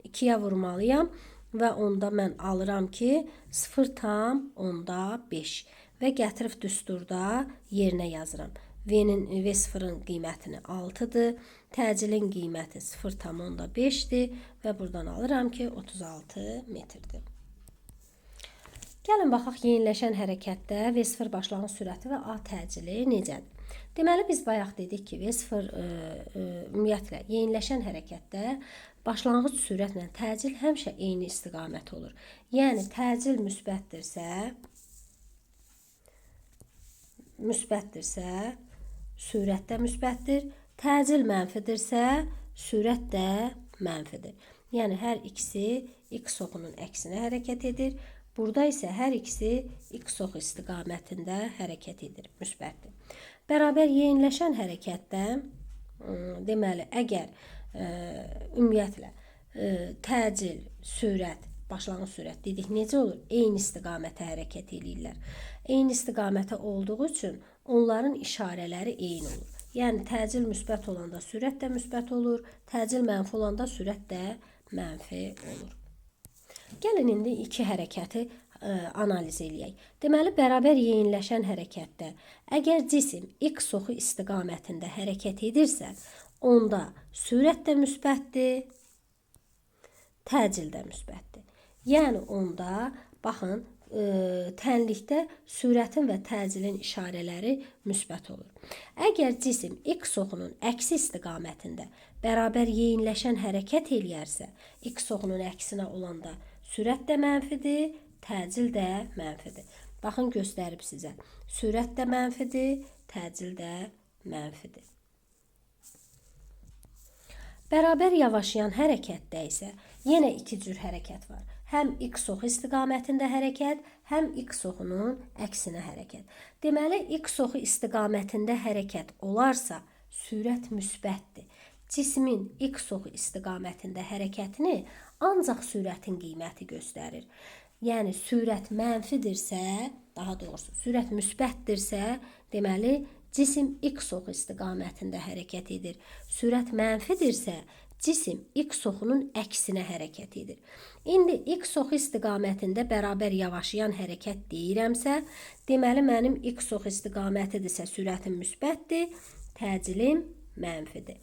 2-yə vurmalıyam və onda mən alıram ki 0,5 və gətirib düsturda yerinə yazıram. V0-ın qiymətini 6-dır, təcilin qiyməti 0,5-dir və buradan alıram ki 36 metrdir. Gəlin baxaq yeniləşən hərəkətdə V0 başlanğıc sürəti və A təcili necədir? Deməli, biz bayaq dedik ki, V0 ümumiyyətlə yeniləşən hərəkətdə başlanğıc sürətlə təcil həmişə eyni istiqamət olur. Yəni, təcil müsbətdirsə, sürət də müsbətdir. Təcil mənfidirsə, sürət də mənfidir. Yəni, hər ikisi x oxunun əksinə hərəkət edir. Burada isə hər ikisi x oxu istiqamətində hərəkət edir, müsbətdir. Bərabər yeniləşən hərəkətdə, deməli, əgər ümumiyyətlə təcil, sürət, başlanğıc sürət dedik, necə olur? Eyni istiqamətə hərəkət edirlər. Eyni istiqamətə olduğu üçün onların işarələri eyni olur. Yəni, təcil müsbət olanda sürət də müsbət olur, təcil mənfi olanda sürət də mənfi olur. Gəlin, indi iki hərəkəti analiz eləyək. Deməli, bərabər yeniləşən hərəkətdə əgər cisim x oxu istiqamətində hərəkət edirsə, onda sürət də müsbətdir, təcil də müsbətdir. Yəni, onda, baxın, tənlikdə sürətin və təcilin işarələri müsbət olur. Əgər cisim x oxunun əksi istiqamətində bərabər yeniləşən hərəkət eləyərsə, x oxunun əksinə olanda sürət də mənfidir, təcil də mənfidir. Baxın, göstərib sizə. Sürət də mənfidir, təcil də mənfidir. Bərabər yavaşlayan hərəkətdə isə yenə iki cür hərəkət var. Həm x oxu istiqamətində hərəkət, həm x oxunun əksinə hərəkət. Deməli, x oxu istiqamətində hərəkət olarsa, sürət müsbətdir. Cismin x oxu istiqamətində hərəkətini ancaq sürətin qiyməti göstərir. Yəni, sürət mənfidirsə, daha doğrusu, sürət müsbətdirsə, deməli, cisim x oxu istiqamətində hərəkət edir. Sürət mənfidirsə, cisim x oxunun əksinə hərəkət edir. İndi x oxu istiqamətində bərabər yavaşlayan hərəkət deyirəmsə, deməli, mənim x oxu istiqamətidirsə, sürətim müsbətdir, təcilin mənfidir.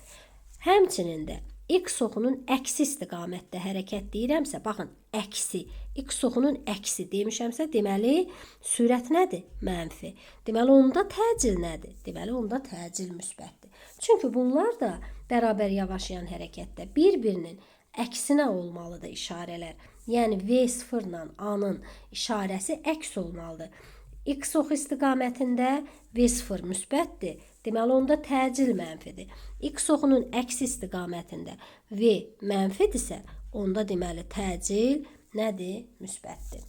Həmçinin də X oxunun əksi istiqamətdə hərəkət deyirəmsə, baxın, əksi, X oxunun əksi demişəmsə, deməli, sürət nədir? Mənfi. Deməli, onda təcil nədir? Deməli, onda təcil müsbətdir. Çünki bunlar da bərabər yavaşlayan hərəkətdə bir-birinin əksinə olmalıdır işarələr. Yəni, V0 ilə A-nın işarəsi əks olmalıdır. X oxu istiqamətində V0 müsbətdir. Deməli, onda təcil mənfidir. X oxunun əksi istiqamətində V mənfidirsə, onda deməli təcil nədir? Müsbətdir.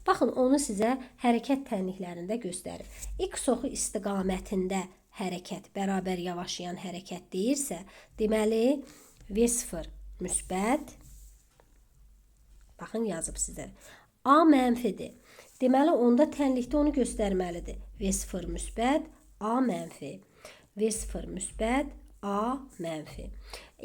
Baxın, onu sizə hərəkət tənliklərində göstərir. X oxu istiqamətində hərəkət bərabər yavaşlayan hərəkət deyirsə, deməli V0 müsbət. Baxın, yazıb sizə. A mənfidir. Deməli, onda tənlikdə onu göstərməlidir. V0 müsbət, A mənfi. V0 müsbət, A mənfi.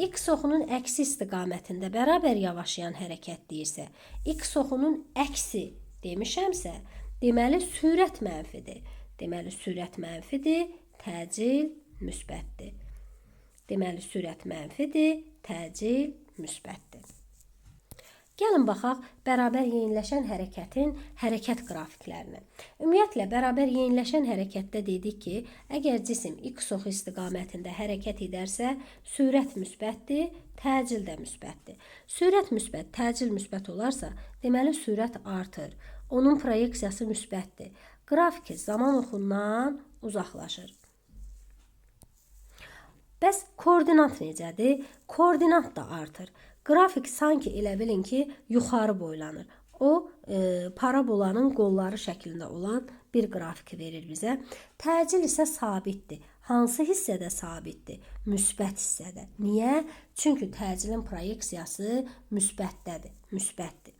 X oxunun əksi istiqamətində bərabər yavaşlayan hərəkət deyirsə, X oxunun əksi demişəmsə, deməli sürət mənfidir. Deməli, sürət mənfidir, təcil müsbətdir. Deməli, sürət mənfidir, təcil müsbətdir. Gəlin baxaq bərabər yeniləşən hərəkətin hərəkət qrafiklərinə. Ümumiyyətlə, bərabər yeniləşən hərəkətdə dedik ki, əgər cisim X oxu istiqamətində hərəkət edərsə, sürət müsbətdir, təcil də müsbətdir. Sürət müsbət, təcil müsbət olarsa, deməli sürət artır. Onun proyeksiyası müsbətdir. Qrafiki zaman oxundan uzaqlaşır. Bəs koordinat necədir? Koordinat da artır. Qrafik sanki elə bilin ki, yuxarı boylanır. O, parabolanın qolları şəklində olan bir qrafiki verir bizə. Təcil isə sabitdir. Hansı hissədə sabitdir? Müsbət hissədə. Niyə? Çünki təcilin proyeksiyası müsbətdədir. Müsbətdir.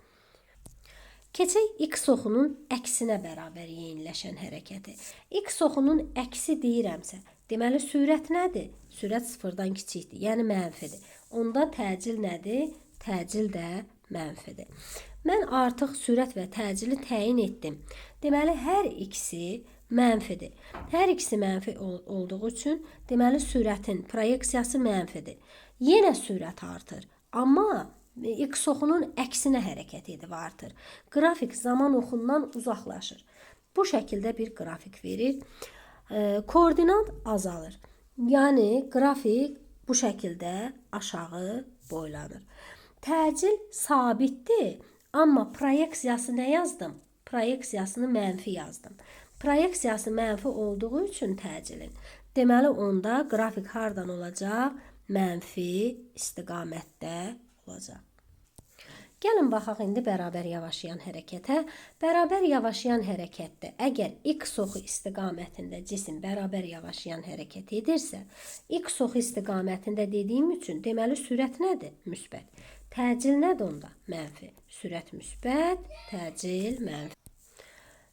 Keçək X oxunun əksinə bərabər yeniləşən hərəkəti. X oxunun əksi deyirəmsə, deməli sürət nədir? Sürət sıfırdan kiçikdir, yəni mənfidir. Onda təcil nədir? Təcil də mənfidir. Mən artıq sürət və təcili təyin etdim. Deməli, hər ikisi mənfidir. Hər ikisi mənfi olduğu üçün, deməli, sürətin proyeksiyası mənfidir. Yenə sürət artır, amma X oxunun əksinə hərəkət edib artır. Qrafik zaman oxundan uzaqlaşır. Bu şəkildə bir qrafik verir. Koordinat azalır. Yəni, qrafik bu şəkildə aşağı boylanır. Təcil sabitdir, amma proyeksiyası nə yazdım? Proyeksiyasını mənfi yazdım. Proyeksiyası mənfi olduğu üçün təcilin. Deməli, onda qrafik hardan olacaq? Mənfi istiqamətdə olacaq. Gəlin baxaq indi bərabər yavaşlayan hərəkətə. Bərabər yavaşlayan hərəkətdə əgər X oxu istiqamətində cisim bərabər yavaşlayan hərəkət edirsə, X oxu istiqamətində dediyim üçün deməli sürət nədir? Müsbət. Təcil nədir onda? Mənfi. Sürət müsbət, təcil mənfi.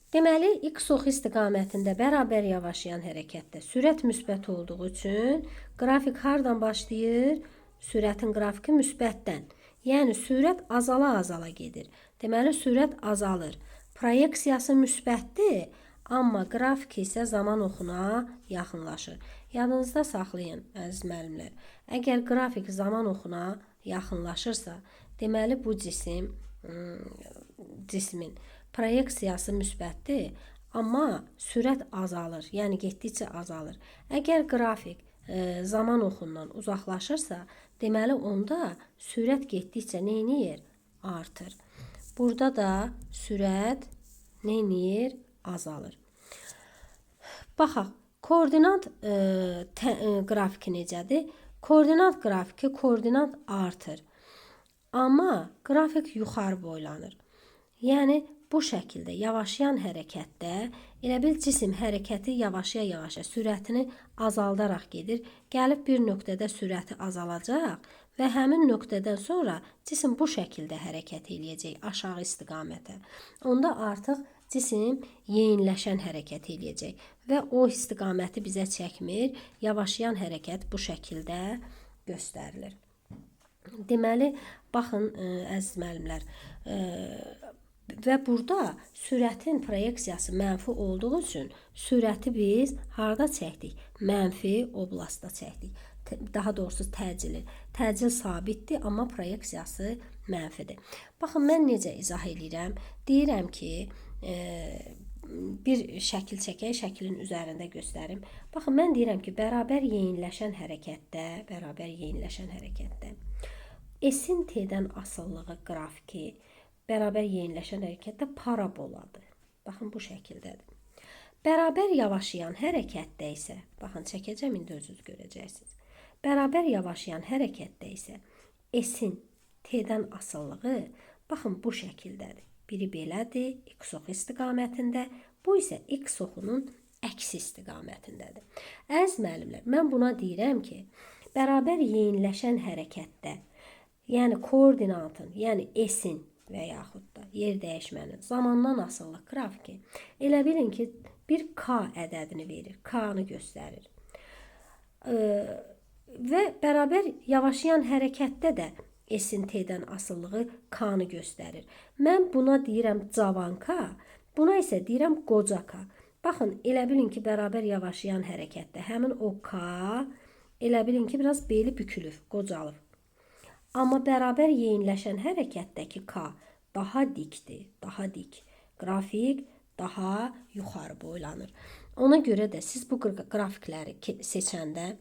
Deməli, X oxu istiqamətində bərabər yavaşlayan hərəkətdə sürət müsbət olduğu üçün qrafik hardan başlayır? Sürətin qrafiki müsbətdən. Yəni, sürət azala-azala gedir. Deməli, sürət azalır. Proyeksiyası müsbətdir, amma qrafik isə zaman oxuna yaxınlaşır. Yadınızda saxlayın, əziz müəllimlər. Əgər qrafik zaman oxuna yaxınlaşırsa, deməli, bu cismin proyeksiyası müsbətdir, amma sürət azalır, yəni getdikcə azalır. Əgər qrafik zaman oxundan uzaqlaşırsa, deməli onda sürət getdikcə neyniyir? Artır. Burada da sürət neyniyir? Azalır. Baxaq, koordinat qrafiki necədir? Koordinat qrafiki koordinat artır. Amma qrafik yuxarı boylanır. Yəni, bu şəkildə yavaşlayan hərəkətdə elə bil cisim hərəkəti yavaşaya-yavaşa sürətini azaldaraq gedir. Gəlib bir nöqtədə sürəti azalacaq və həmin nöqtədən sonra cisim bu şəkildə hərəkət eləyəcək aşağı istiqamətə. Onda artıq cisim yeniləşən hərəkət eləyəcək və o istiqaməti bizə çəkmir. Yavaşlayan hərəkət bu şəkildə göstərilir. Deməli, baxın, əziz müəllimlər, və burada sürətin proyeksiyası mənfi olduğu üçün sürəti biz harda çəkdik? Mənfi oblastda çəkdik. daha doğrusu təcili. Təcil sabitdir, amma proyeksiyası mənfidir. Baxın, mən necə izah edirəm? Deyirəm ki, bir şəkil çəkək, şəklin üzərində göstərim. Baxın, mən deyirəm ki, bərabər yeyinləşən hərəkətdə S-in T-dən asılılığı qrafiki bərabər yeyinləşən hərəkətdə paraboladır. Baxın, bu şəkildədir. Bərabər yavaşlayan hərəkətdə isə, baxın, çəkəcəm, indi özünüz görəcəksiniz. Bərabər yavaşlayan hərəkətdə isə S-in T-dən asılılığı, baxın, bu şəkildədir. Biri belədir, x oxu istiqamətində, bu isə x oxunun əksi istiqamətindədir. Əziz müəllimlər, mən buna deyirəm ki, bərabər yeyinləşən hərəkətdə, yəni koordinatın, yəni S-in və yaxud da yer dəyişmənin zamandan asılı qrafiki, elə bilin ki, bir k ədədini verir, k-nı göstərir. Və bərabər yavaşlayan hərəkətdə də S-in T-dən asılılığı k-nı göstərir. Mən buna deyirəm cavan k, buna isə deyirəm qoca k. Baxın, elə bilin ki, bərabər yavaşlayan hərəkətdə həmin o k, elə bilin ki, biraz beli bükülür, qocalır. Amma bərabər yeyinləşən hərəkətdəki k daha dikdir, daha dik. Qrafik daha yuxarı boylanır. Ona görə də siz bu qrafikləri seçəndə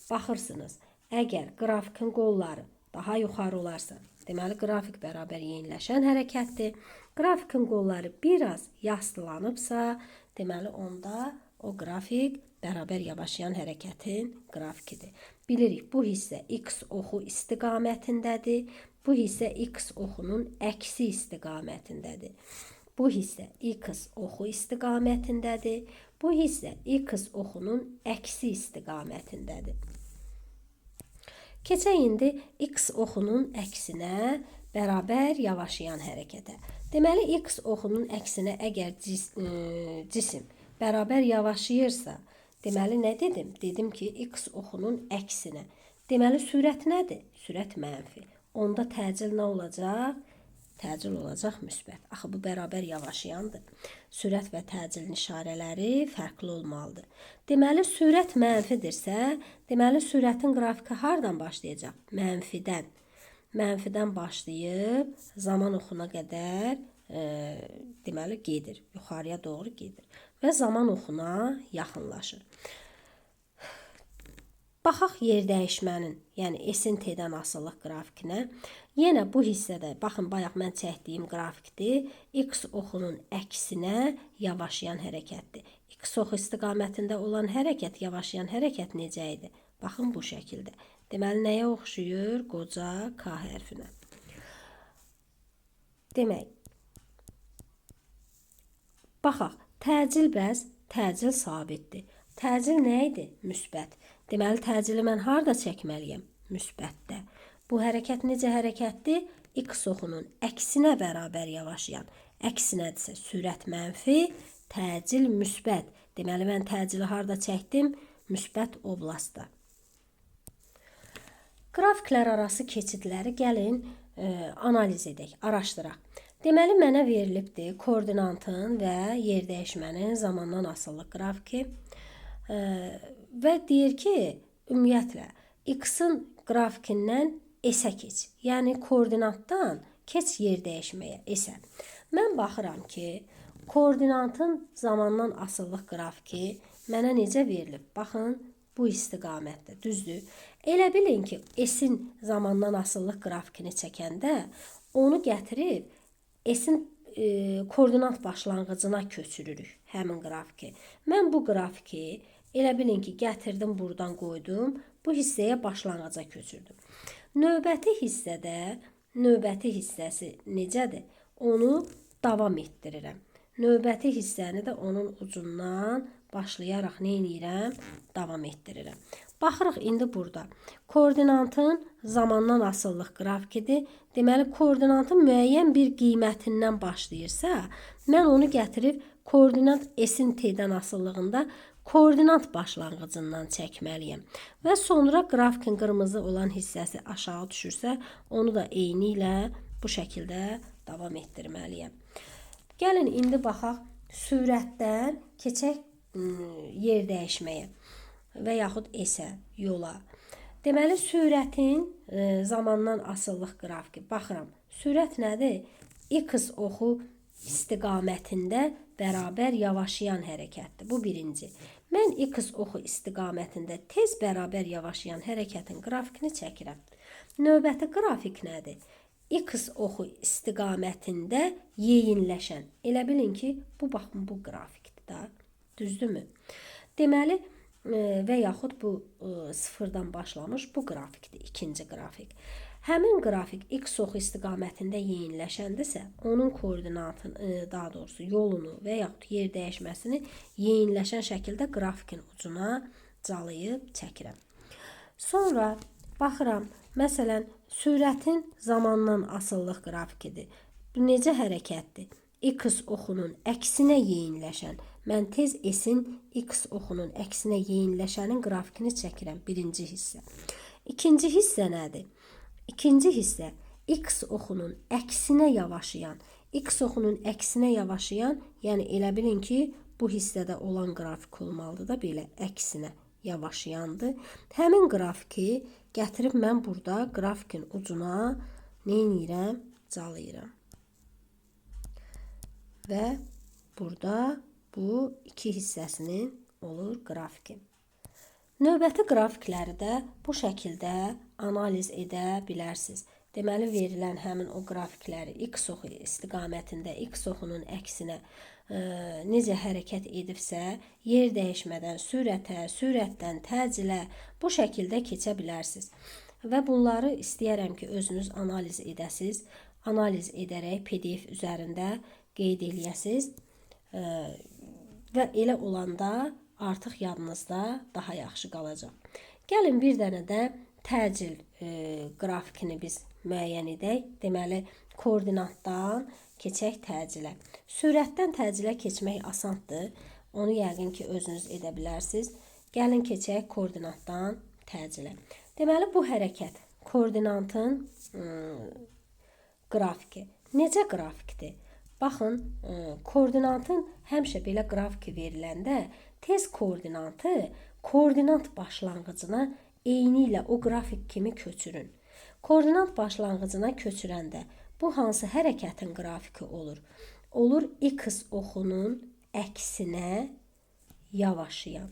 baxırsınız. Əgər qrafikin qolları daha yuxarı olarsa, deməli qrafik bərabər yeyinləşən hərəkətdir. Qrafikin qolları biraz yastılanıbsa, deməli onda o qrafik bərabər yavaşlayan hərəkətin qrafikidir. Bilirik, bu hissə x oxu istiqamətindədir. Bu hissə x oxunun əksi istiqamətindədir. Bu hissə x oxu istiqamətindədir. Bu hissə x oxunun əksi istiqamətindədir. Keçək indi x oxunun əksinə bərabər yavaşlayan hərəkətə. Deməli, x oxunun əksinə əgər cisim bərabər yavaşlayırsa, deməli, nə dedim? Dedim ki, x oxunun əksinə. Deməli, sürət nədir? Sürət mənfi. Onda təcil nə olacaq? Təcil olacaq müsbət. Axı, bu bərabər yavaşlayandır. Sürət və təcilin işarələri fərqli olmalıdır. Deməli, sürət mənfidirsə, deməli, sürətin qrafiki hardan başlayacaq? Mənfidən. Mənfidən başlayıb, zaman oxuna qədər deməli, gedir. Yuxarıya doğru gedir. Və zaman oxuna yaxınlaşır. Baxaq yer dəyişmənin, yəni S-in T-dən asılılıq qrafikinə. Yenə bu hissədə, baxın, bayaq mən çəkdiyim qrafikdir. X oxunun əksinə yavaşlayan hərəkətdir. X oxu istiqamətində olan hərəkət, yavaşlayan hərəkət necə idi? Baxın, bu şəkildə. Deməli, nəyə oxşuyur? Qoca K hərfinə. Demək, baxaq, təcil bəz, təcil sabitdir. Təcil nə idi? Müsbət. Deməli, təcili mən harada çəkməliyəm? Müsbətdə. Bu hərəkət necə hərəkətdir? X oxunun əksinə bərabər yavaşlayan. Əksinədirsə sürət mənfi, təcil müsbət. Deməli, mən təcili harada çəkdim? Müsbət oblastda. Qrafiklər arası keçidləri gəlin analiz edək, araşdıraq. Deməli, mənə verilibdir koordinatın və yer dəyişmənin zamandan asılı qrafiki. Və deyir ki, ümumiyyətlə, x-in qrafikindən S-ə keç. Yəni, koordinatdan keç yer dəyişməyə, S-ə. Mən baxıram ki, koordinatın zamandan asıllıq qrafiki mənə necə verilib? Baxın, bu istiqamətdə, düzdür. Elə bilin ki, S-in zamandan asıllıq qrafikini çəkəndə onu gətirib S-in koordinat başlanğıcına köçürürük həmin qrafiki. Mən bu qrafiki elə bilin ki, gətirdim, buradan qoydum, bu hissəyə başlanğıca köçürdüm. Növbəti hissəsi necədir? Onu davam etdirirəm. Növbəti hissəni də onun ucundan başlayaraq nə edirəm? Davam etdirirəm. Baxırıq indi burada. Koordinatın zamandan asıllıq qrafikidir. Deməli, koordinatın müəyyən bir qiymətindən başlayırsa, mən onu gətirib koordinat S-in T-dən asıllığında koordinat başlanğıcından çəkməliyəm. Və sonra qrafikin qırmızı olan hissəsi aşağı düşürsə, onu da eyni ilə bu şəkildə davam etdirməliyəm. Gəlin, indi baxaq, sürətdən keçək yer dəyişməyə və yaxud S-ə, yola. Deməli, sürətin zamandan asıllıq qrafiki. Baxıram, sürət nədir? X oxu istiqamətində bərabər yavaşayan hərəkətdir. Bu birinci. Mən X oxu istiqamətində tez bərabər yavaşayan hərəkətin qrafikini çəkirəm. Növbəti qrafik nədir? X oxu istiqamətində yeyinləşən. Elə bilin ki, bu baxın, bu qrafikdir da. Düzdürmü? Deməli, və yaxud bu sıfırdan başlamış bu qrafikdir, ikinci qrafik. Həmin qrafik X oxu istiqamətində yeyinləşəndirsə, onun koordinatını, daha doğrusu yolunu və yaxud yer dəyişməsini yeyinləşən şəkildə qrafikin ucuna calayıb çəkirəm. Sonra baxıram, məsələn, sürətin zamandan asıllıq qrafikidir. Bu necə hərəkətdir? X oxunun əksinə yeyinləşən. Mən tez S-in X oxunun əksinə yeyinləşənin qrafikini çəkirəm. Birinci hissə. İkinci hissə nədir? İkinci hissə X oxunun əksinə yavaşayan. X oxunun əksinə yavaşayan, yəni elə bilin ki, bu hissədə olan qrafik olmalıdır da, belə əksinə yavaşayandır. Həmin qrafiki gətirib mən burada qrafikin ucuna nə edirəm? Calayıram. Və burada bu iki hissəsinin olur qrafiki. Növbəti qrafikləri də bu şəkildə analiz edə bilərsiniz. Deməli, verilən həmin o qrafikləri X oxu istiqamətində X oxunun əksinə necə hərəkət edibsə, yer dəyişmədən sürətə, sürətdən təcilə bu şəkildə keçə bilərsiniz. Və bunları istəyərəm ki, özünüz analiz edəsiniz. Analiz edərək PDF üzərində qeyd eləyəsiniz və elə olanda artıq yadınızda daha yaxşı qalacaq. Gəlin bir dənə də təcil qrafikini biz müəyyən edək. Deməli, koordinatdan keçək təcilə. Sürətdən təcilə keçmək asandır. Onu yəqin ki, özünüz edə bilərsiniz. Gəlin keçək koordinatdan təcilə. Deməli, bu hərəkət koordinatın qrafiki. Necə qrafikdir? Baxın, koordinatın həmişə belə qrafiki veriləndə tez koordinatı koordinat başlanğıcına eyni ilə o qrafik kimi köçürün. Koordinat başlanğıcına köçürəndə bu hansı hərəkətin qrafiki olur? Olur X oxunun əksinə yavaşayan.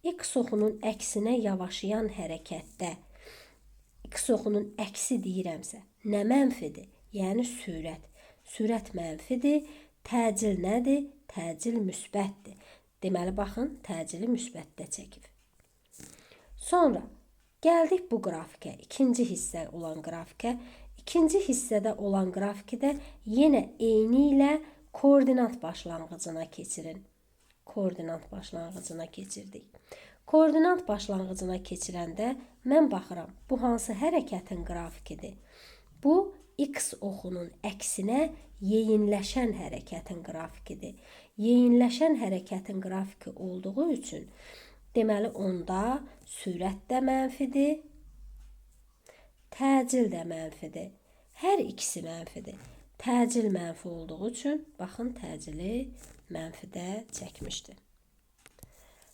X oxunun əksinə yavaşayan hərəkətdə X oxunun əksi deyirəmsə, nə mənfidir? Yəni sürət. Sürət mənfidir. Təcil nədir? Təcil müsbətdir. Deməli, baxın, təcili müsbətdə çəkib. Sonra gəldik bu qrafikə, ikinci hissə olan qrafikə. İkinci hissədə olan grafikdə yenə eyni ilə koordinat başlanğıcına keçirin. Koordinat başlanğıcına keçirdik. Koordinat başlanğıcına keçirəndə mən baxıram, bu hansı hərəkətin qrafikidir? Bu, X oxunun əksinə yeyinləşən hərəkətin qrafikidir. Yeyinləşən hərəkətin qrafiki olduğu üçün, deməli, onda sürət də mənfidir, təcil də mənfidir. Hər ikisi mənfidir. Təcil mənfi olduğu üçün, baxın, təcili mənfidə çəkmişdir.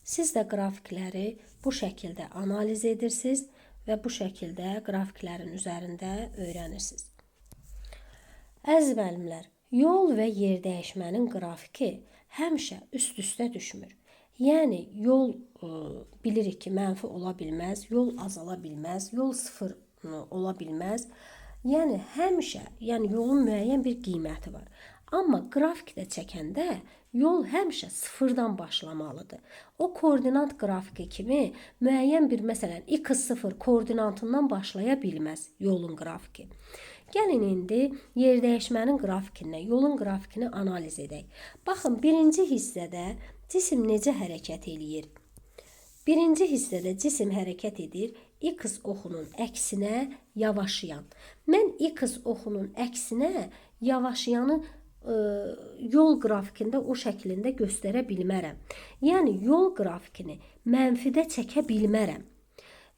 Siz də qrafikləri bu şəkildə analiz edirsiniz və bu şəkildə qrafiklərin üzərində öyrənirsiniz. Əziz müəllimlər, yol və yer dəyişmənin qrafiki həmişə üst-üstə düşmür. Yəni, yol bilirik ki, mənfi ola bilməz, yol azala bilməz, yol sıfır ola bilməz. Yəni, həmişə, yolun müəyyən bir qiyməti var. Amma qrafikdə çəkəndə yol həmişə sıfırdan başlamalıdır. O koordinat qrafiki kimi müəyyən bir, məsələn, x0 koordinatından başlaya bilməz yolun qrafiki. Gəlin indi yer dəyişmənin qrafikindən yolun qrafikini analiz edək. Baxın, birinci hissədə cisim necə hərəkət eləyir? Birinci hissədə cisim hərəkət edir X oxunun əksinə yavaşayan. Mən X oxunun əksinə yavaşayanı yol qrafikində o şəklində göstərə bilmərəm. Yəni, yol qrafikini mənfidə çəkə bilmərəm.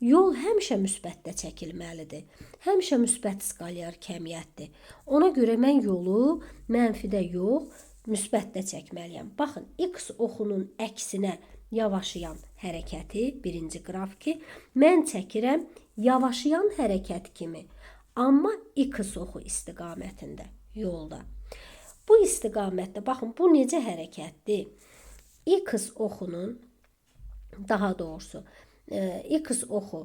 Yol həmişə müsbətdə çəkilməlidir. Həmişə müsbət skalyar kəmiyyətdir. Ona görə mən yolu mənfidə yox, müsbətdə çəkməliyəm. Baxın, X oxunun əksinə yavaşayan hərəkəti, birinci qrafiki mən çəkirəm yavaşlayan hərəkət kimi, amma x oxu istiqamətində yolda. Bu istiqamətdə baxın, bu necə hərəkətdir? X oxunun, daha doğrusu x oxu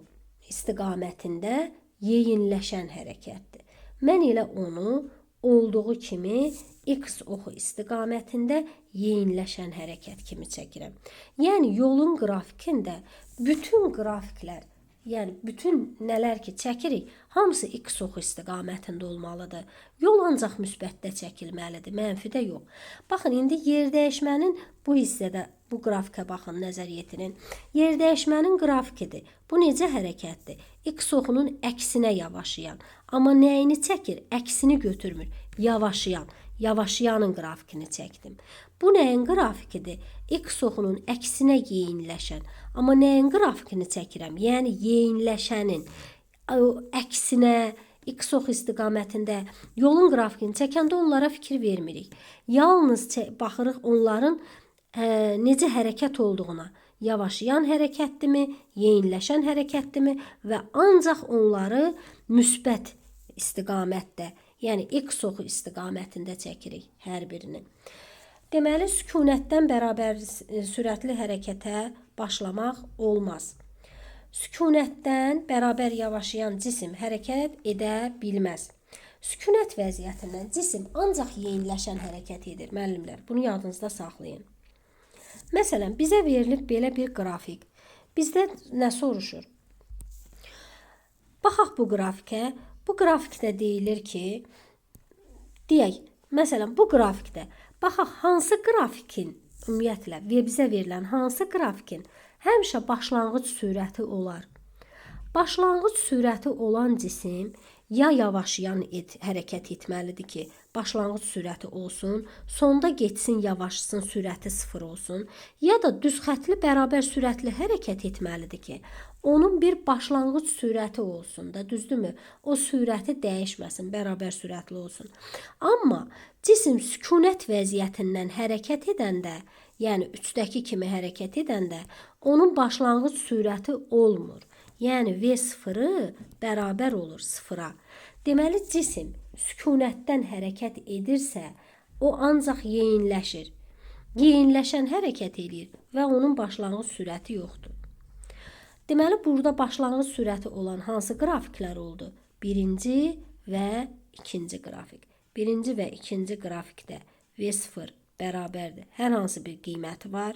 istiqamətində yeyinləşən hərəkətdir. Mən elə onu olduğu kimi x oxu istiqamətində yeyinləşən hərəkət kimi çəkirəm. Yəni yolun qrafikində bütün qrafiklər, yəni bütün nələr ki çəkirik, hamısı x oxu istiqamətində olmalıdır. Yol ancaq müsbətdə çəkilməlidir, mənfidə yox. Baxın, indi yer dəyişmənin bu hissədə, bu qrafikə baxın, nəzər yetirin. Yer dəyişmənin grafikidir. Bu necə hərəkətdir? X oxunun əksinə yavaşlayan. Amma nəyini çəkir? Əksini götürmür. Yavaşlayan. Yavaşlayanın grafikini çəkdim. Bu nəyin grafikidir? X oxunun əksinə yeyinləşən. Amma nəyin grafikini çəkirəm? Yəni yeyinləşənin əksinə, x oxu istiqamətində yolun grafikini çəkəndə onlara fikir vermirik. Yalnız baxırıq onların necə hərəkət olduğuna. Yavaşlayan hərəkətdirmi, yeyinləşən hərəkətdirmi və ancaq onları müsbət istiqamətdə, yəni x oxu istiqamətində çəkirik hər birini. Deməli, sükunətdən bərabər sürətli hərəkətə başlamaq olmaz. Sükunətdən bərabər yavaşlayan cisim hərəkət edə bilməz. Sükunət vəziyyətindən cisim ancaq yeyinləşən hərəkət edir, müəllimlər. Bunu yadınızda saxlayın. Məsələn, bizə verilib belə bir qrafik. Bizdə nə soruşur? Baxaq bu qrafikə. Bu qrafikdə deyilir ki, deyək, məsələn, bu qrafikdə baxaq hansı qrafikin, ümumiyyətlə, bizə verilən hansı qrafikin həmişə başlanğıc sürəti olar. Başlanğıc sürəti olan cisim ya yavaşlayan hərəkət etməlidir ki, başlanğıc sürəti olsun, sonda getsin, yavaşsın, sürəti 0 olsun, ya da düz xətli bərabər sürətli hərəkət etməlidir ki, onun bir başlanğıc sürəti olsun da, düzdürmü? O sürəti dəyişməsin, bərabər sürətli olsun. Amma cisim sükunət vəziyyətindən hərəkət edəndə, yəni 3-dəki kimi hərəkət edəndə, onun başlanğıc sürəti olmur. Yəni V0-ı bərabər olur 0-a. Deməli, cisim sükunətdən hərəkət edirsə, o ancaq yeyinləşir. Yeyinləşən hərəkət edir və onun başlanğıc sürəti yoxdur. Deməli, burada başlanğıc sürəti olan hansı qrafiklər oldu? Birinci və ikinci qrafik. Birinci və ikinci qrafikdə V0 bərabərdir. Hər hansı bir qiyməti var.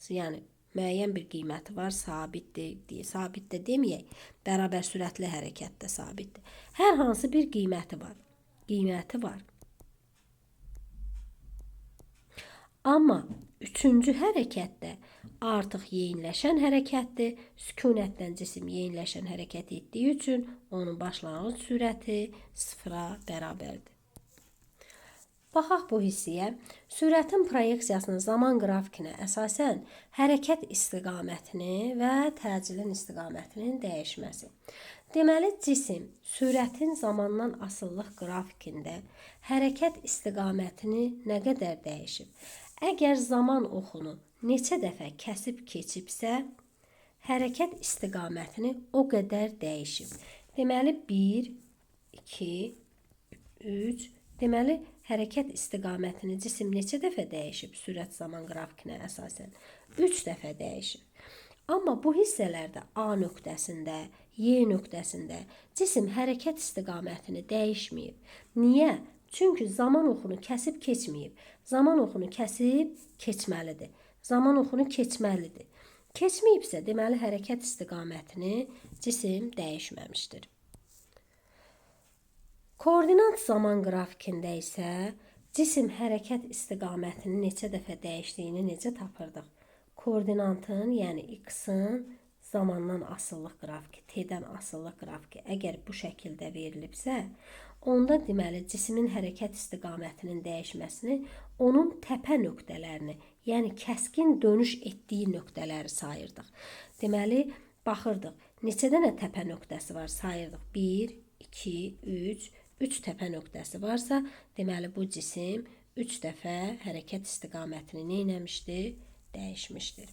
Yəni, müəyyən bir qiyməti var, sabitdir, sabit də deməyək, bərabər sürətli hərəkətdə sabitdir. Hər hansı bir qiyməti var. Amma üçüncü hərəkətdə artıq yeyinləşən hərəkətdir, sükunətdən cisim yeyinləşən hərəkət etdiyi üçün onun başlanğıc sürəti 0-a bərabərdir. Baxaq bu hissəyə. Sürətin proyeksiyasının zaman qrafikinə əsasən hərəkət istiqamətini və təcilin istiqamətinin dəyişməsi. Deməli, cisim sürətin zamandan asıllıq qrafikində hərəkət istiqamətini nə qədər dəyişib? Əgər zaman oxunu neçə dəfə kəsib keçibsə, hərəkət istiqamətini o qədər dəyişib. Deməli, 1, 2, 3, deməli, hərəkət istiqamətini cisim neçə dəfə dəyişib sürət zaman qrafikinə əsasən? 3 dəfə dəyişib. Amma bu hissələrdə A nöqtəsində, Y nöqtəsində cisim hərəkət istiqamətini dəyişməyib. Niyə? Çünki zaman oxunu kəsib keçməyib. Zaman oxunu kəsib keçməlidir. Zaman oxunu keçməlidir. Keçməyibsə, deməli, hərəkət istiqamətini cisim dəyişməmişdir. Koordinat zaman qrafikində isə cisim hərəkət istiqamətini neçə dəfə dəyişdiyini necə tapırdıq? Koordinatın, yəni x-in zamandan asıllıq qrafiki, t-dən asıllıq qrafiki əgər bu şəkildə verilibsə, onda deməli cismin hərəkət istiqamətinin dəyişməsini onun təpə nöqtələrini, yəni kəskin dönüş etdiyi nöqtələri sayırdıq. Deməli, baxırdıq, neçə dənə təpə nöqtəsi var sayırdıq? 1, 2, 3 təpə nöqtəsi varsa, deməli bu cisim 3 dəfə hərəkət istiqamətini neynəmişdir? Dəyişmişdir.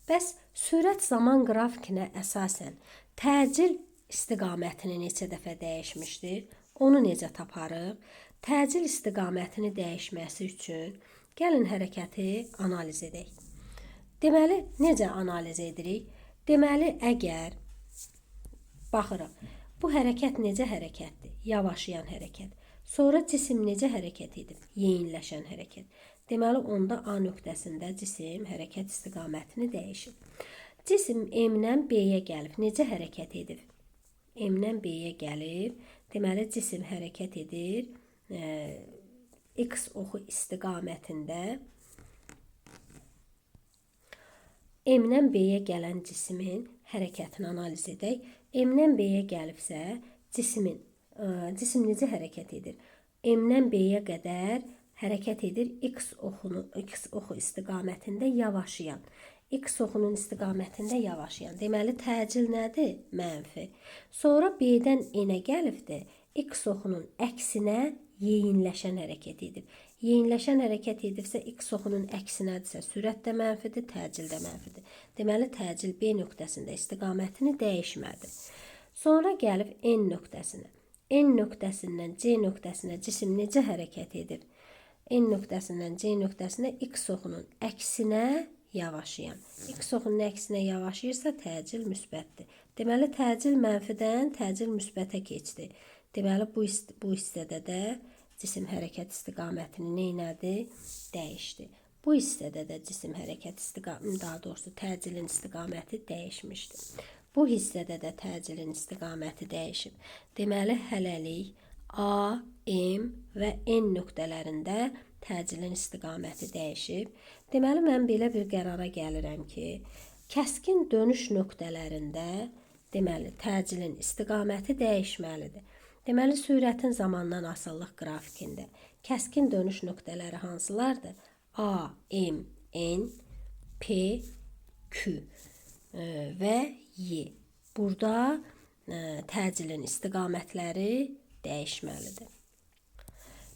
Bəs sürət zaman qrafikinə əsasən Təcil istiqamətini neçə dəfə dəyişmişdir? Onu necə taparıq? Təcil istiqamətini dəyişməsi üçün gəlin hərəkəti analiz edək. Deməli, necə analiz edirik? Deməli, əgər baxırıq, bu hərəkət necə hərəkətdir? Yavaşlayan hərəkət. Sonra cisim necə hərəkət edib? Yeyinləşən hərəkət. Deməli, onda A nöqtəsində cisim hərəkət istiqamətini dəyişib. Cisim M-dən B-yə gəlib. Necə hərəkət edib? M-dən B-yə gəlib. Deməli, cisim hərəkət edir. X oxu istiqamətində. M-dən B-yə gələn cismin hərəkətini analiz edək. M-dən B-yə gəlibsə, cisim necə hərəkət edir? M-dən B-yə qədər hərəkət edir X oxu istiqamətində yavaşlayan. X oxunun istiqamətində yavaşlayan. Deməli, təcil nədir? Mənfi. Sonra B-dən N-ə gəlibdir. X oxunun əksinə yeyinləşən hərəkət edib. Yeyinləşən hərəkət edibsə, X oxunun əksinədirsə, sürət də mənfidir, təcil də mənfidir. Deməli, təcil B nöqtəsində istiqamətini dəyişmədi. Sonra gəlib N nöqtəsinə. N nöqtəsindən C nöqtəsinə cisim necə hərəkət edir? N nöqtəsindən C nöqtəsinə X oxunun əksinə yavaşlayan. X oxunun əksinə yavaşlayırsa, təcil müsbətdir. Deməli, təcil mənfidən təcil müsbətə keçdi. Deməli, bu hissədə də cisim hərəkət istiqamətini neynədi? Dəyişdi. Bu hissədə də cisim hərəkət istiqaməti, daha doğrusu təcilin istiqaməti dəyişmişdi. Bu hissədə də təcilin istiqaməti dəyişib. Deməli, hələlik A, M və N nöqtələrində təcilin istiqaməti dəyişib. Deməli, mən belə bir qərara gəlirəm ki, kəskin dönüş nöqtələrində deməli, təcilin istiqaməti dəyişməlidir. Deməli, sürətin zamandan asıllıq qrafikində kəskin dönüş nöqtələri hansılardır? A, M, N, P, Q və Y. Burada təcilin istiqamətləri dəyişməlidir.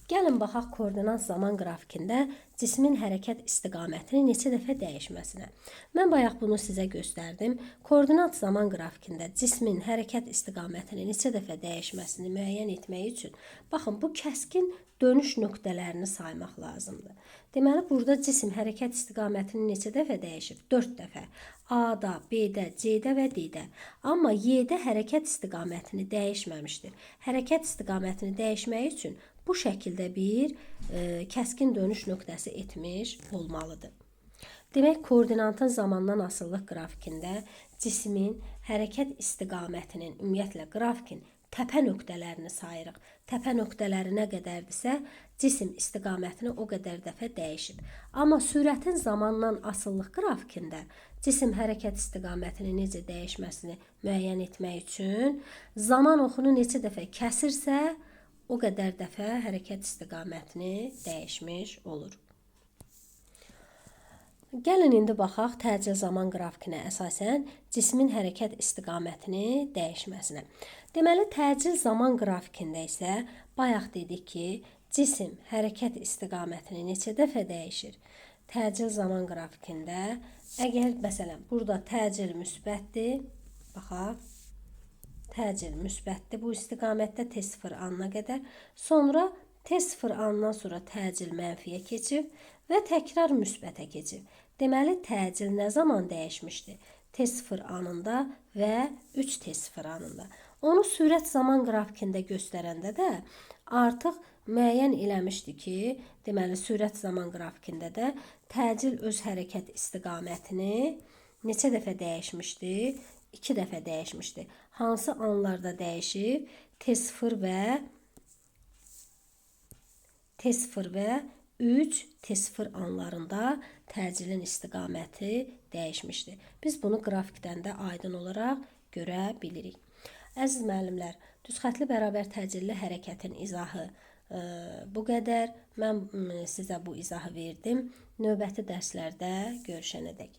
Gəlin baxaq koordinat zaman qrafikində cismin hərəkət istiqamətini neçə dəfə dəyişməsinə. Mən bayaq bunu sizə göstərdim. Koordinat zaman qrafikində cismin hərəkət istiqamətini neçə dəfə dəyişməsini müəyyən etmək üçün, baxın, bu kəskin dönüş nöqtələrini saymaq lazımdır. Deməli, burada cisim hərəkət istiqamətini neçə dəfə dəyişib? 4 dəfə. A-da, B-də, C-də və D-də. Amma Y-də hərəkət istiqamətini dəyişməmişdir. Hərəkət istiqamətini dəyişmək üçün bu şəkildə bir kəskin dönüş nöqtəsi etmiş olmalıdır. Demək, koordinatın zamandan asıllıq qrafikində cismin hərəkət istiqamətinin, ümumiyyətlə qrafikin təpə nöqtələrini sayırıq. Təpə nöqtələri nə qədərdirsə, cisim istiqamətini o qədər dəfə dəyişib. Amma sürətin zamandan asıllıq qrafikində cisim hərəkət istiqamətini necə dəyişməsini müəyyən etmək üçün zaman oxunu neçə dəfə kəsirsə, o qədər dəfə hərəkət istiqamətini dəyişmiş olur. Gəlin indi baxaq təcil zaman qrafikinə əsasən cismin hərəkət istiqamətini dəyişməsinə. Deməli, təcil zaman qrafikində isə bayaq dedik ki, cisim hərəkət istiqamətini neçə dəfə dəyişir? Təcil zaman qrafikində, əgər məsələn, burada təcil müsbətdir, baxaq, təcil müsbətdir bu istiqamətdə T0 anına qədər. Sonra T0 anından sonra təcil mənfiyə keçib və təkrar müsbətə keçib. Deməli, təcil nə zaman dəyişmişdi? T0 anında və 3 T0 anında. Onu sürət zaman qrafikində göstərəndə də artıq müəyyən eləmişdi ki, deməli, sürət zaman qrafikində də təcil öz hərəkət istiqamətini neçə dəfə dəyişmişdi? 2 dəfə dəyişmişdi. Hansı anlarda dəyişib? T0 və 3 T0 anlarında təcilin istiqaməti dəyişmişdi. Biz bunu qrafikdən də aydın olaraq görə bilirik. Əziz müəllimlər, düzxətli bərabər təcilli hərəkətin izahı bu qədər. Mən sizə bu izahı verdim. Növbəti dərslərdə görüşənədək.